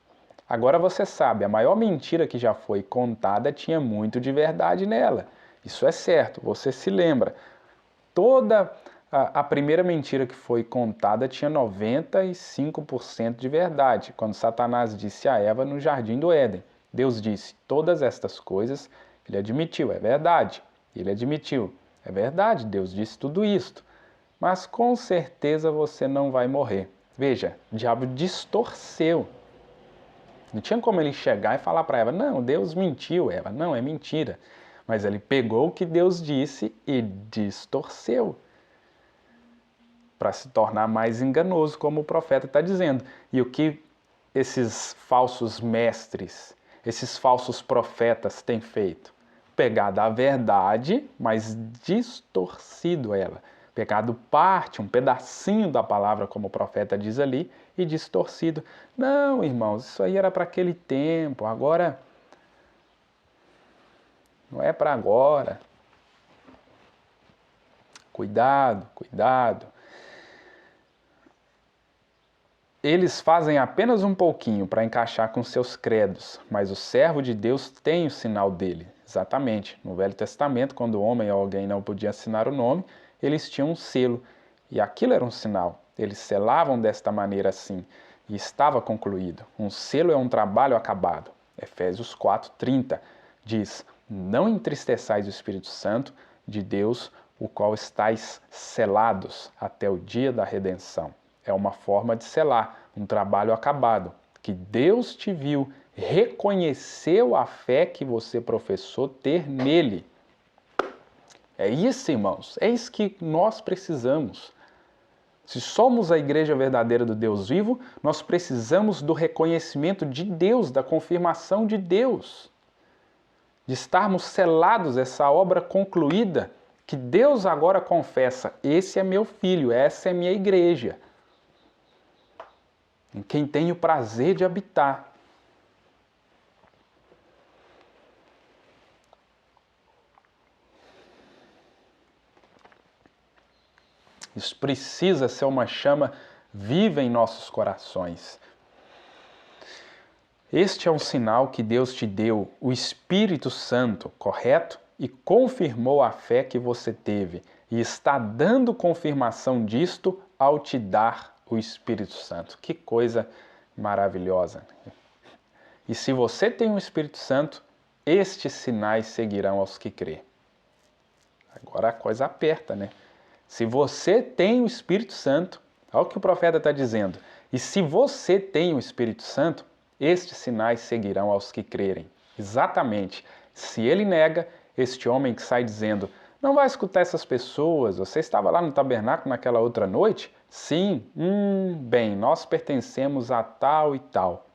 Agora você sabe, a maior mentira que já foi contada tinha muito de verdade nela. Isso é certo, você se lembra. Toda a primeira mentira que foi contada tinha 95% de verdade, quando Satanás disse a Eva no jardim do Éden. Deus disse todas estas coisas, ele admitiu, é verdade. Ele admitiu, é verdade, Deus disse tudo isto. Mas com certeza você não vai morrer. Veja, o diabo distorceu. Não tinha como ele chegar e falar para Eva, não, Deus mentiu, Eva. Não, é mentira. Mas ele pegou o que Deus disse e distorceu para se tornar mais enganoso, como o profeta está dizendo. E o que esses falsos mestres, esses falsos profetas têm feito? Pegado a verdade, mas distorcido ela. Pegado parte, um pedacinho da palavra, como o profeta diz ali, e distorcido. Não, irmãos, isso aí era para aquele tempo, agora não é para agora. Cuidado, cuidado. Eles fazem apenas um pouquinho para encaixar com seus credos, mas o servo de Deus tem o sinal dele. Exatamente. No Velho Testamento, quando o homem ou alguém não podia assinar o nome, eles tinham um selo. E aquilo era um sinal. Eles selavam desta maneira assim. E estava concluído. Um selo é um trabalho acabado. Efésios 4:30 diz, não entristeçais o Espírito Santo de Deus, o qual estáis selados até o dia da redenção. É uma forma de selar, um trabalho acabado, que Deus te viu, reconheceu a fé que você professou ter nele. É isso, irmãos, é isso que nós precisamos. Se somos a igreja verdadeira do Deus vivo, nós precisamos do reconhecimento de Deus, da confirmação de Deus, de estarmos selados, essa obra concluída, que Deus agora confessa, esse é meu filho, essa é minha igreja, em quem tenho o prazer de habitar. Isso precisa ser uma chama viva em nossos corações. Este é um sinal que Deus te deu, o Espírito Santo, correto? E confirmou a fé que você teve. E está dando confirmação disto ao te dar o Espírito Santo. Que coisa maravilhosa. E se você tem o Espírito Santo, estes sinais seguirão aos que crê. Agora a coisa aperta, né? Se você tem o Espírito Santo, olha o que o profeta está dizendo, e se você tem o Espírito Santo, estes sinais seguirão aos que crerem. Exatamente. Se ele nega, este homem que sai dizendo, Não vai escutar essas pessoas. Você estava lá no tabernáculo naquela outra noite? Sim. Bem, nós pertencemos a tal e tal.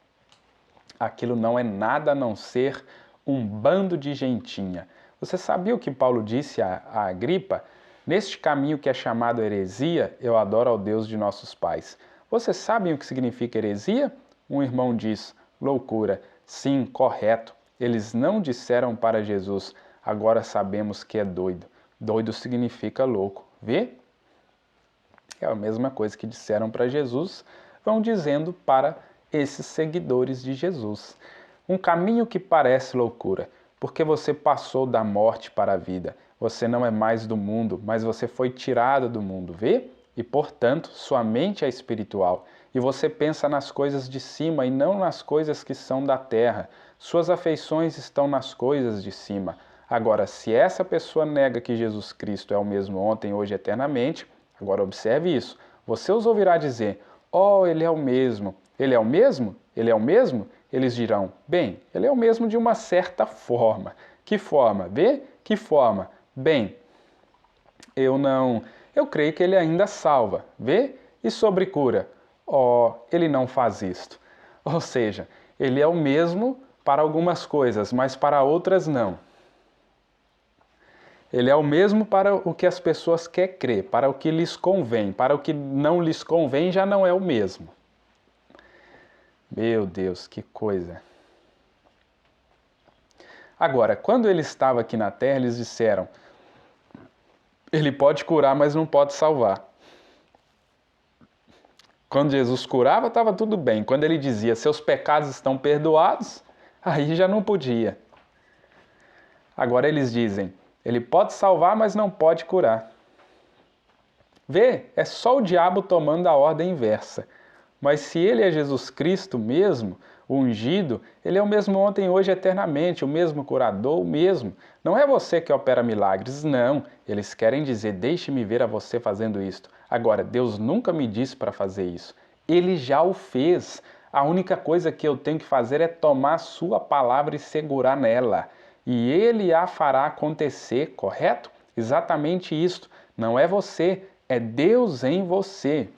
Aquilo não é nada a não ser um bando de gentinha. Você sabia o que Paulo disse a Agripa? Neste caminho que é chamado heresia, eu adoro ao Deus de nossos pais. Vocês sabem o que significa heresia? Um irmão diz, loucura. Sim, correto. Eles não disseram para Jesus, agora sabemos que é doido. Doido significa louco. Vê? É a mesma coisa que disseram para Jesus, vão dizendo para esses seguidores de Jesus. Um caminho que parece loucura, porque você passou da morte para a vida. Você não é mais do mundo, mas você foi tirado do mundo, vê? E, portanto, sua mente é espiritual. E você pensa nas coisas de cima e não nas coisas que são da terra. Suas afeições estão nas coisas de cima. Agora, se essa pessoa nega que Jesus Cristo é o mesmo ontem, hoje e eternamente, agora observe isso. Você os ouvirá dizer, oh, ele é o mesmo. Ele é o mesmo? Ele é o mesmo? Eles dirão, bem, ele é o mesmo de uma certa forma. Que forma? Vê? Que forma? Bem, eu creio que ele ainda salva. Vê? E sobre cura? Oh, ele não faz isto. Ou seja, ele é o mesmo para algumas coisas, mas para outras não. Ele é o mesmo para o que as pessoas querem crer, para o que lhes convém. Para o que não lhes convém já não é o mesmo. Meu Deus, que coisa. Agora, quando ele estava aqui na terra, eles disseram, ele pode curar, mas não pode salvar. Quando Jesus curava, estava tudo bem. Quando ele dizia, seus pecados estão perdoados, aí já não podia. Agora eles dizem, ele pode salvar, mas não pode curar. Vê, é só o diabo tomando a ordem inversa. Mas se ele é Jesus Cristo mesmo, o ungido, ele é o mesmo ontem, hoje, eternamente, o mesmo curador, o mesmo. Não é você que opera milagres, não. Eles querem dizer, deixe-me ver a você fazendo isto. Agora, Deus nunca me disse para fazer isso. Ele já o fez. A única coisa que eu tenho que fazer é tomar a sua palavra e segurar nela. E ele a fará acontecer, correto? Exatamente isto. Não é você, é Deus em você.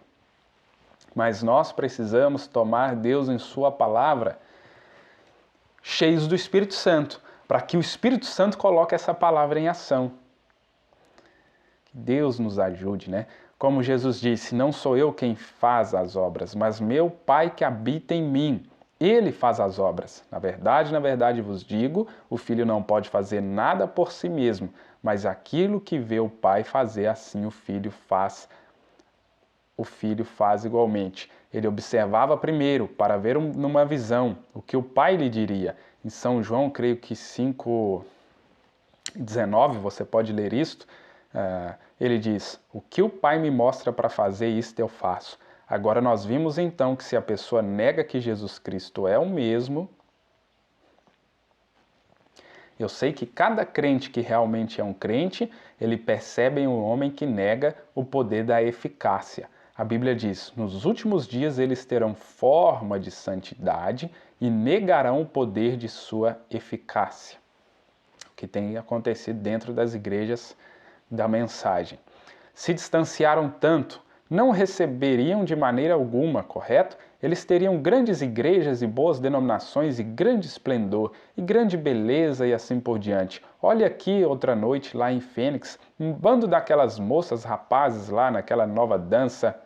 Mas nós precisamos tomar Deus em sua palavra, cheios do Espírito Santo, para que o Espírito Santo coloque essa palavra em ação. Que Deus nos ajude, né? Como Jesus disse, não sou eu quem faz as obras, mas meu Pai que habita em mim. Ele faz as obras. Na verdade vos digo, o Filho não pode fazer nada por si mesmo, mas aquilo que vê o Pai fazer, assim o Filho faz. O Filho faz igualmente. Ele observava primeiro, para ver numa visão, o que o Pai lhe diria. Em São João, creio que 5,19, você pode ler isto, ele diz, o que o Pai me mostra para fazer, isto eu faço. Agora nós vimos então que se a pessoa nega que Jesus Cristo é o mesmo, eu sei que cada crente que realmente é um crente, ele percebe em um homem que nega o poder da eficácia. A Bíblia diz, nos últimos dias eles terão forma de santidade e negarão o poder de sua eficácia. O que tem acontecido dentro das igrejas da mensagem. Se distanciaram tanto, não receberiam de maneira alguma, correto? Eles teriam grandes igrejas e boas denominações e grande esplendor e grande beleza e assim por diante. Olha aqui outra noite lá em Fênix, um bando daquelas moças, rapazes lá naquela nova dança,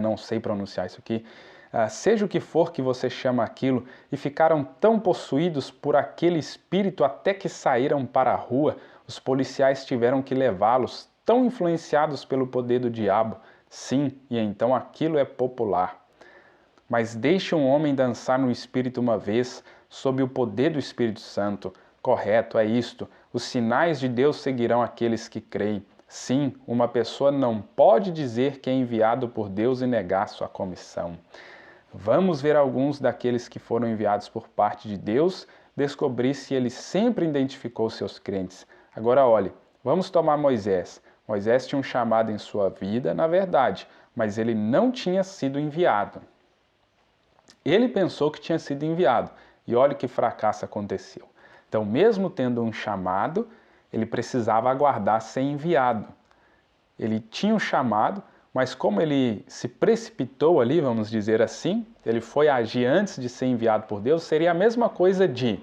não sei pronunciar isso aqui, seja o que for que você chama aquilo, e ficaram tão possuídos por aquele espírito até que saíram para a rua, os policiais tiveram que levá-los, tão influenciados pelo poder do diabo. Sim, e então aquilo é popular. Mas deixe um homem dançar no Espírito uma vez, sob o poder do Espírito Santo. Correto, é isto. Os sinais de Deus seguirão aqueles que creem. Sim, uma pessoa não pode dizer que é enviado por Deus e negar sua comissão. Vamos ver alguns daqueles que foram enviados por parte de Deus, descobrir se ele sempre identificou seus crentes. Agora olhe, vamos tomar Moisés. Moisés tinha um chamado em sua vida, na verdade, mas ele não tinha sido enviado. Ele pensou que tinha sido enviado, e olha que fracasso aconteceu. Então, mesmo tendo um chamado, ele precisava aguardar ser enviado. Ele tinha um chamado, mas como ele se precipitou ali, vamos dizer assim, ele foi agir antes de ser enviado por Deus, seria a mesma coisa de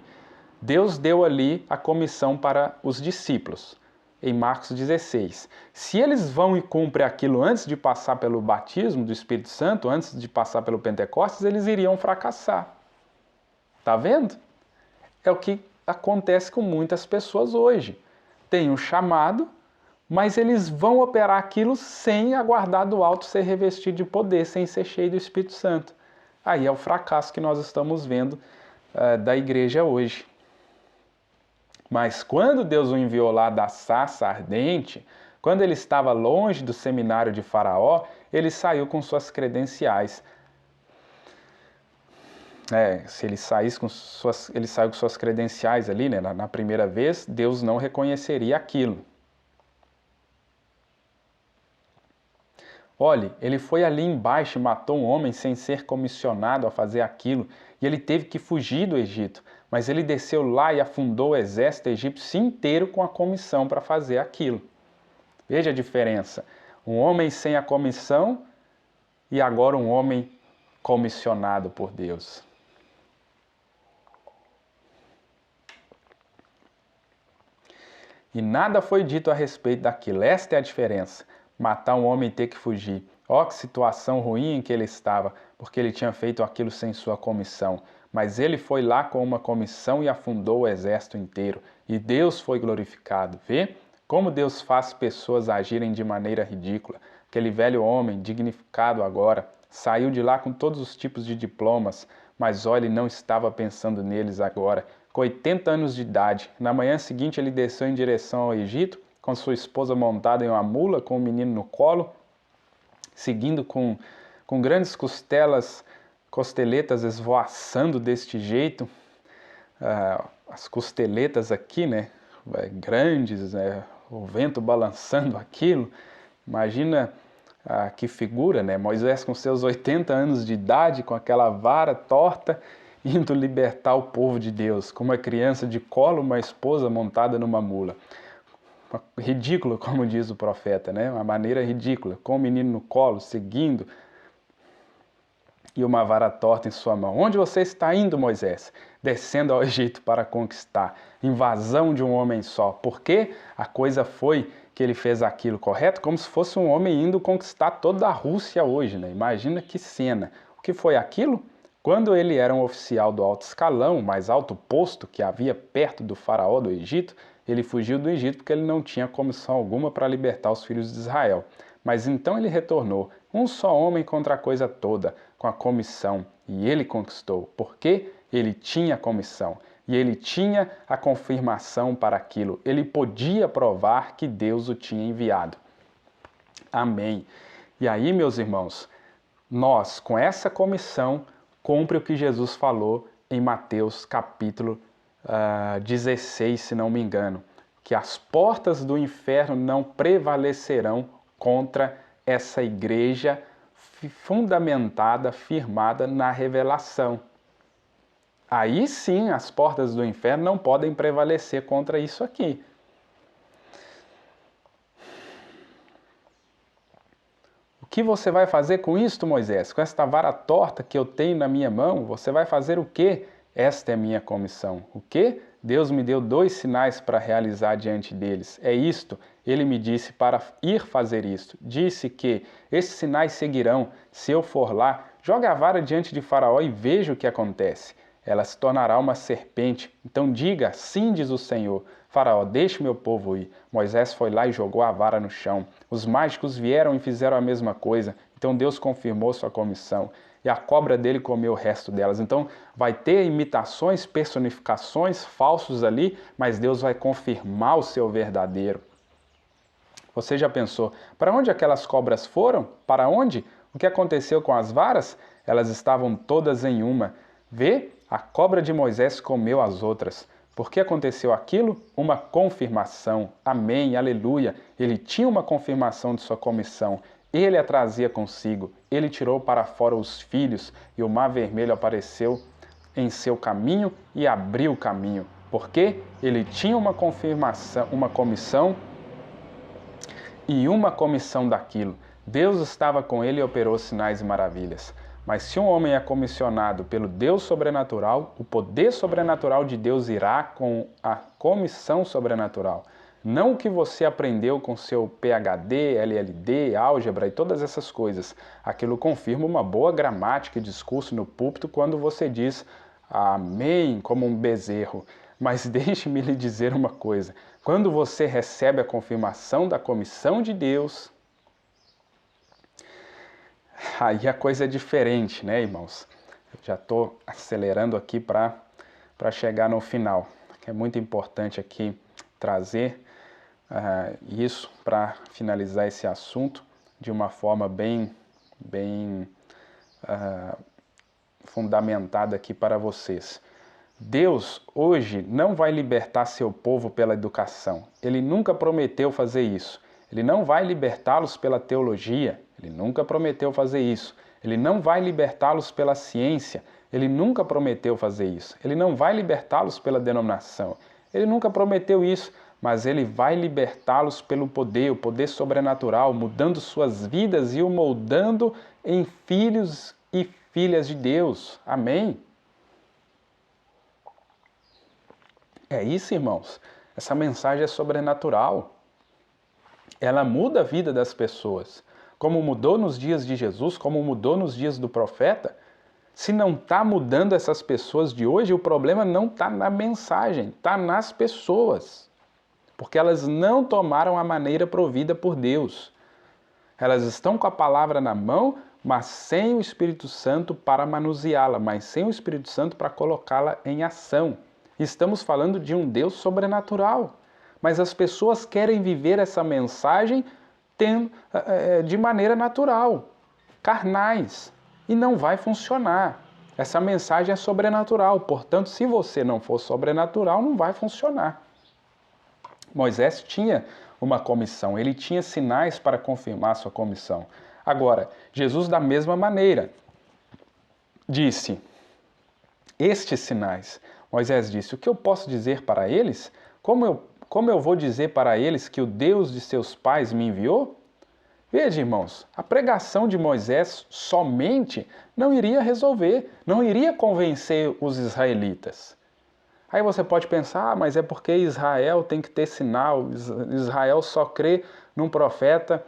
Deus deu ali a comissão para os discípulos, em Marcos 16. Se eles vão e cumprem aquilo antes de passar pelo batismo do Espírito Santo, antes de passar pelo Pentecostes, eles iriam fracassar. Tá vendo? É o que acontece com muitas pessoas hoje. Tem um chamado, mas eles vão operar aquilo sem aguardar do alto ser revestido de poder, sem ser cheio do Espírito Santo. Aí é o fracasso que nós estamos vendo da igreja hoje. Mas quando Deus o enviou lá da sarça ardente, quando ele estava longe do seminário de Faraó, ele saiu com suas credenciais. Se ele saísse ele saiu com suas credenciais ali, né? Na primeira vez, Deus não reconheceria aquilo. Olhe, ele foi ali embaixo e matou um homem sem ser comissionado a fazer aquilo, e ele teve que fugir do Egito, mas ele desceu lá e afundou o exército egípcio inteiro com a comissão para fazer aquilo. Veja a diferença. Um homem sem a comissão e agora um homem comissionado por Deus. E nada foi dito a respeito daquilo. Esta é a diferença. Matar um homem e ter que fugir. Ó, que situação ruim em que ele estava, porque ele tinha feito aquilo sem sua comissão. Mas ele foi lá com uma comissão e afundou o exército inteiro. E Deus foi glorificado. Vê como Deus faz pessoas agirem de maneira ridícula. Aquele velho homem, dignificado agora, saiu de lá com todos os tipos de diplomas, mas olha, ele não estava pensando neles agora. Com 80 anos de idade, na manhã seguinte ele desceu em direção ao Egito, com sua esposa montada em uma mula, com o menino no colo, seguindo com grandes costeletas esvoaçando deste jeito, as costeletas aqui, né, grandes, o vento balançando aquilo. Imagina que figura, né? Moisés com seus 80 anos de idade, com aquela vara torta, indo libertar o povo de Deus, com uma criança de colo, uma esposa montada numa mula. Ridículo, como diz o profeta, né? Uma maneira ridícula, com o menino no colo, seguindo, e uma vara torta em sua mão. Onde você está indo, Moisés? Descendo ao Egito para conquistar. Invasão de um homem só. Porque a coisa foi que ele fez aquilo, correto? Como se fosse um homem indo conquistar toda a Rússia hoje, né? Imagina que cena. O que foi aquilo? Quando ele era um oficial do alto escalão, o mais alto posto que havia perto do faraó do Egito, ele fugiu do Egito porque ele não tinha comissão alguma para libertar os filhos de Israel. Mas então ele retornou, um só homem contra a coisa toda, com a comissão, e ele conquistou, porque ele tinha a comissão, e ele tinha a confirmação para aquilo, ele podia provar que Deus o tinha enviado. Amém. E aí, meus irmãos, nós, com essa comissão, cumpre o que Jesus falou em Mateus capítulo 16, se não me engano, que as portas do inferno não prevalecerão contra essa igreja fundamentada, firmada na revelação. Aí sim, as portas do inferno não podem prevalecer contra isso aqui. O que você vai fazer com isto, Moisés? Com esta vara torta que eu tenho na minha mão, você vai fazer o quê? Esta é a minha comissão. O quê? Deus me deu 2 sinais para realizar diante deles. É isto. Ele me disse para ir fazer isto. Disse que esses sinais seguirão. Se eu for lá, jogue a vara diante de Faraó e veja o que acontece. Ela se tornará uma serpente. Então diga, sim, diz o Senhor. Faraó, deixe meu povo ir. Moisés foi lá e jogou a vara no chão. Os mágicos vieram e fizeram a mesma coisa. Então Deus confirmou sua comissão. E a cobra dele comeu o resto delas. Então vai ter imitações, personificações, falsos ali, mas Deus vai confirmar o seu verdadeiro. Você já pensou, para onde aquelas cobras foram? Para onde? O que aconteceu com as varas? Elas estavam todas em uma. Vê? A cobra de Moisés comeu as outras. Por que aconteceu aquilo? Uma confirmação. Amém, aleluia. Ele tinha uma confirmação de sua comissão. Ele a trazia consigo. Ele tirou para fora os filhos e o mar vermelho apareceu em seu caminho e abriu o caminho. Porque ele tinha uma confirmação, uma comissão e uma comissão daquilo. Deus estava com ele e operou sinais e maravilhas. Mas se um homem é comissionado pelo Deus sobrenatural, o poder sobrenatural de Deus irá com a comissão sobrenatural. Não o que você aprendeu com seu PhD, LLD, álgebra e todas essas coisas. Aquilo confirma uma boa gramática e discurso no púlpito quando você diz amém como um bezerro. Mas deixe-me lhe dizer uma coisa. Quando você recebe a confirmação da comissão de Deus, aí a coisa é diferente, né, irmãos? Eu já estou acelerando aqui para chegar no final. É muito importante aqui trazer isso para finalizar esse assunto de uma forma bem fundamentada aqui para vocês. Deus hoje não vai libertar seu povo pela educação. Ele nunca prometeu fazer isso. Ele não vai libertá-los pela teologia. Ele nunca prometeu fazer isso. Ele não vai libertá-los pela ciência. Ele nunca prometeu fazer isso. Ele não vai libertá-los pela denominação. Ele nunca prometeu isso, mas ele vai libertá-los pelo poder, o poder sobrenatural, mudando suas vidas e o moldando em filhos e filhas de Deus. Amém? É isso, irmãos. Essa mensagem é sobrenatural. Ela muda a vida das pessoas. Como mudou nos dias de Jesus, como mudou nos dias do profeta. Se não está mudando essas pessoas de hoje, o problema não está na mensagem, está nas pessoas. Porque elas não tomaram a maneira provida por Deus. Elas estão com a palavra na mão, mas sem o Espírito Santo para manuseá-la, mas sem o Espírito Santo para colocá-la em ação. Estamos falando de um Deus sobrenatural, mas as pessoas querem viver essa mensagem de maneira natural, carnais, e não vai funcionar. Essa mensagem é sobrenatural, portanto, se você não for sobrenatural, não vai funcionar. Moisés tinha uma comissão, ele tinha sinais para confirmar sua comissão. Agora, Jesus, da mesma maneira, disse, estes sinais, Moisés disse, o que eu posso dizer para eles? Como eu vou dizer para eles que o Deus de seus pais me enviou? Veja, irmãos, a pregação de Moisés somente não iria resolver, não iria convencer os israelitas. Aí você pode pensar, mas é porque Israel tem que ter sinal, Israel só crê num profeta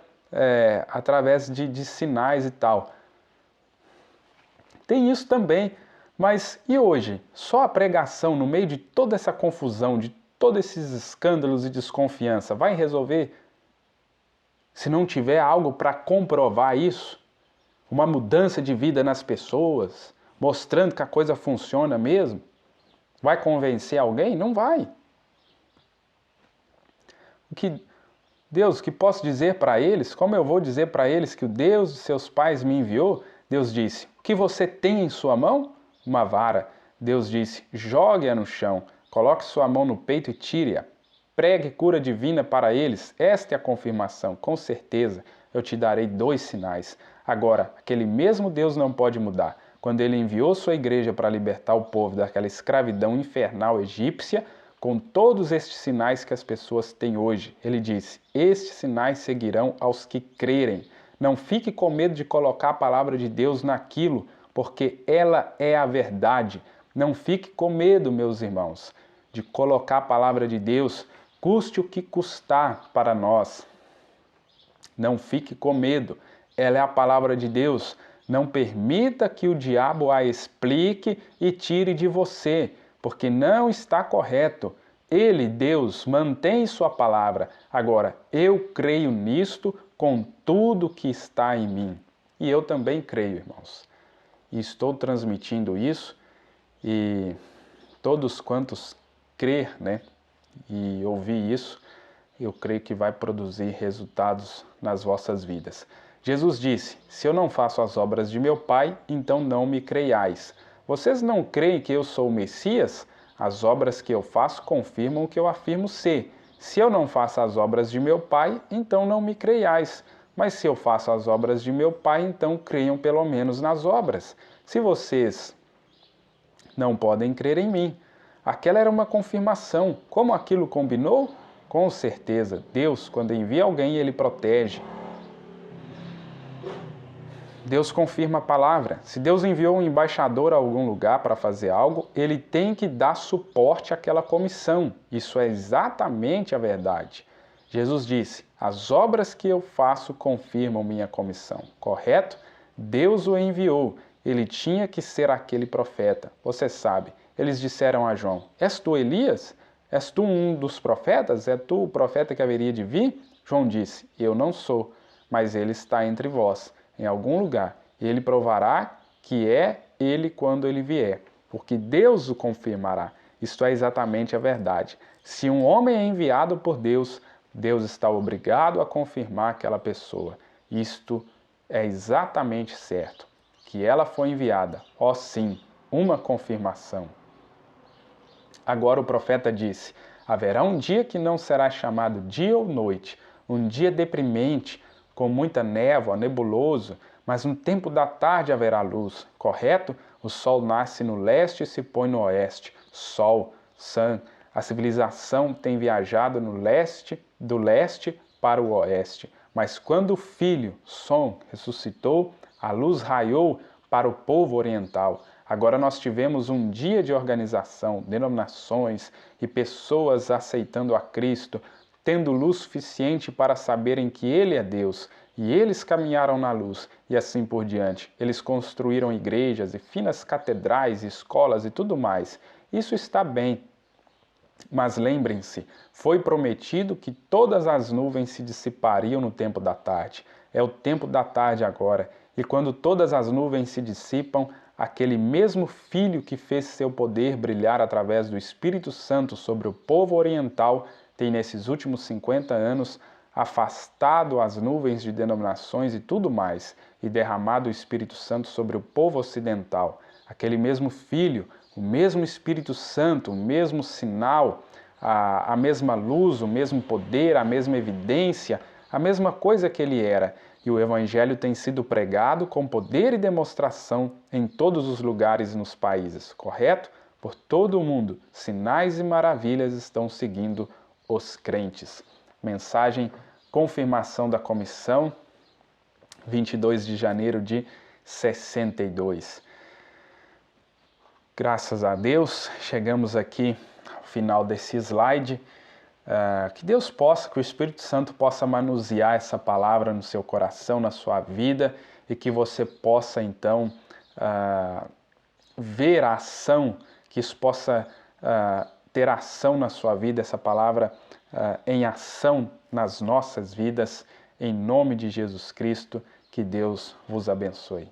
através de sinais e tal. Tem isso também. Mas e hoje? Só a pregação no meio de toda essa confusão, de todos esses escândalos e desconfiança, vai resolver? Se não tiver algo para comprovar isso, uma mudança de vida nas pessoas, mostrando que a coisa funciona mesmo, vai convencer alguém? Não vai. Deus, que posso dizer para eles? Como eu vou dizer para eles que o Deus de seus pais me enviou? Deus disse, o que você tem em sua mão? Uma vara. Deus disse, jogue-a no chão, coloque sua mão no peito e tire-a. Pregue cura divina para eles. Esta é a confirmação. Com certeza, eu te darei 2 sinais. Agora, aquele mesmo Deus não pode mudar. Quando ele enviou sua igreja para libertar o povo daquela escravidão infernal egípcia, com todos estes sinais que as pessoas têm hoje, ele disse, estes sinais seguirão aos que crerem. Não fique com medo de colocar a palavra de Deus naquilo, porque ela é a verdade. Não fique com medo, meus irmãos, de colocar a palavra de Deus, custe o que custar para nós. Não fique com medo, ela é a palavra de Deus. Não permita que o diabo a explique e tire de você, porque não está correto. Ele, Deus, mantém sua palavra. Agora, eu creio nisto com tudo que está em mim. E eu também creio, irmãos. E estou transmitindo isso e todos quantos crer, e ouvir isso, eu creio que vai produzir resultados nas vossas vidas. Jesus disse, se eu não faço as obras de meu Pai, então não me creiais. Vocês não creem que eu sou o Messias? As obras que eu faço confirmam o que eu afirmo ser. Se eu não faço as obras de meu Pai, então não me creiais. Mas se eu faço as obras de meu Pai, então creiam pelo menos nas obras. Se vocês não podem crer em mim, Aquela era uma confirmação. Como aquilo combinou? Com certeza, Deus, quando envia alguém, Ele protege. Deus confirma a palavra. Se Deus enviou um embaixador a algum lugar para fazer algo, ele tem que dar suporte àquela comissão. Isso é exatamente a verdade. Jesus disse: as obras que eu faço confirmam minha comissão. Correto? Deus o enviou. Ele tinha que ser aquele profeta. Você sabe, eles disseram a João: és tu Elias? És tu um dos profetas? É tu o profeta que haveria de vir? João disse: eu não sou, mas ele está entre vós, em algum lugar, e ele provará que é ele quando ele vier, porque Deus o confirmará. Isto é exatamente a verdade. Se um homem é enviado por Deus, Deus está obrigado a confirmar aquela pessoa. Isto é exatamente certo. Que ela foi enviada, ó sim, uma confirmação. Agora o profeta disse: haverá um dia que não será chamado dia ou noite, um dia deprimente, com muita névoa, nebuloso, mas no tempo da tarde haverá luz, correto? O sol nasce no leste e se põe no oeste. Sol, Sun, a civilização tem viajado do leste para o oeste. Mas quando o Filho, Som, ressuscitou, a luz raiou para o povo oriental. Agora nós tivemos um dia de organização, denominações e pessoas aceitando a Cristo, tendo luz suficiente para saberem que Ele é Deus, e eles caminharam na luz, e assim por diante. Eles construíram igrejas e finas catedrais, escolas e tudo mais. Isso está bem. Mas lembrem-se, foi prometido que todas as nuvens se dissipariam no tempo da tarde. É o tempo da tarde agora, e quando todas as nuvens se dissipam, aquele mesmo Filho que fez seu poder brilhar através do Espírito Santo sobre o povo oriental tem nesses últimos 50 anos afastado as nuvens de denominações e tudo mais, e derramado o Espírito Santo sobre o povo ocidental. Aquele mesmo Filho, o mesmo Espírito Santo, o mesmo sinal, a mesma luz, o mesmo poder, a mesma evidência, a mesma coisa que ele era. E o Evangelho tem sido pregado com poder e demonstração em todos os lugares e nos países, correto? Por todo o mundo, sinais e maravilhas estão seguindo os crentes. Mensagem Confirmação da Comissão, 22 de janeiro de 62. Graças a Deus, chegamos aqui ao final desse slide. Que Deus possa, que o Espírito Santo possa manusear essa palavra no seu coração, na sua vida, e que você possa então ver a ação, que isso possa ter ação na sua vida, essa palavra em ação nas nossas vidas, em nome de Jesus Cristo, que Deus vos abençoe.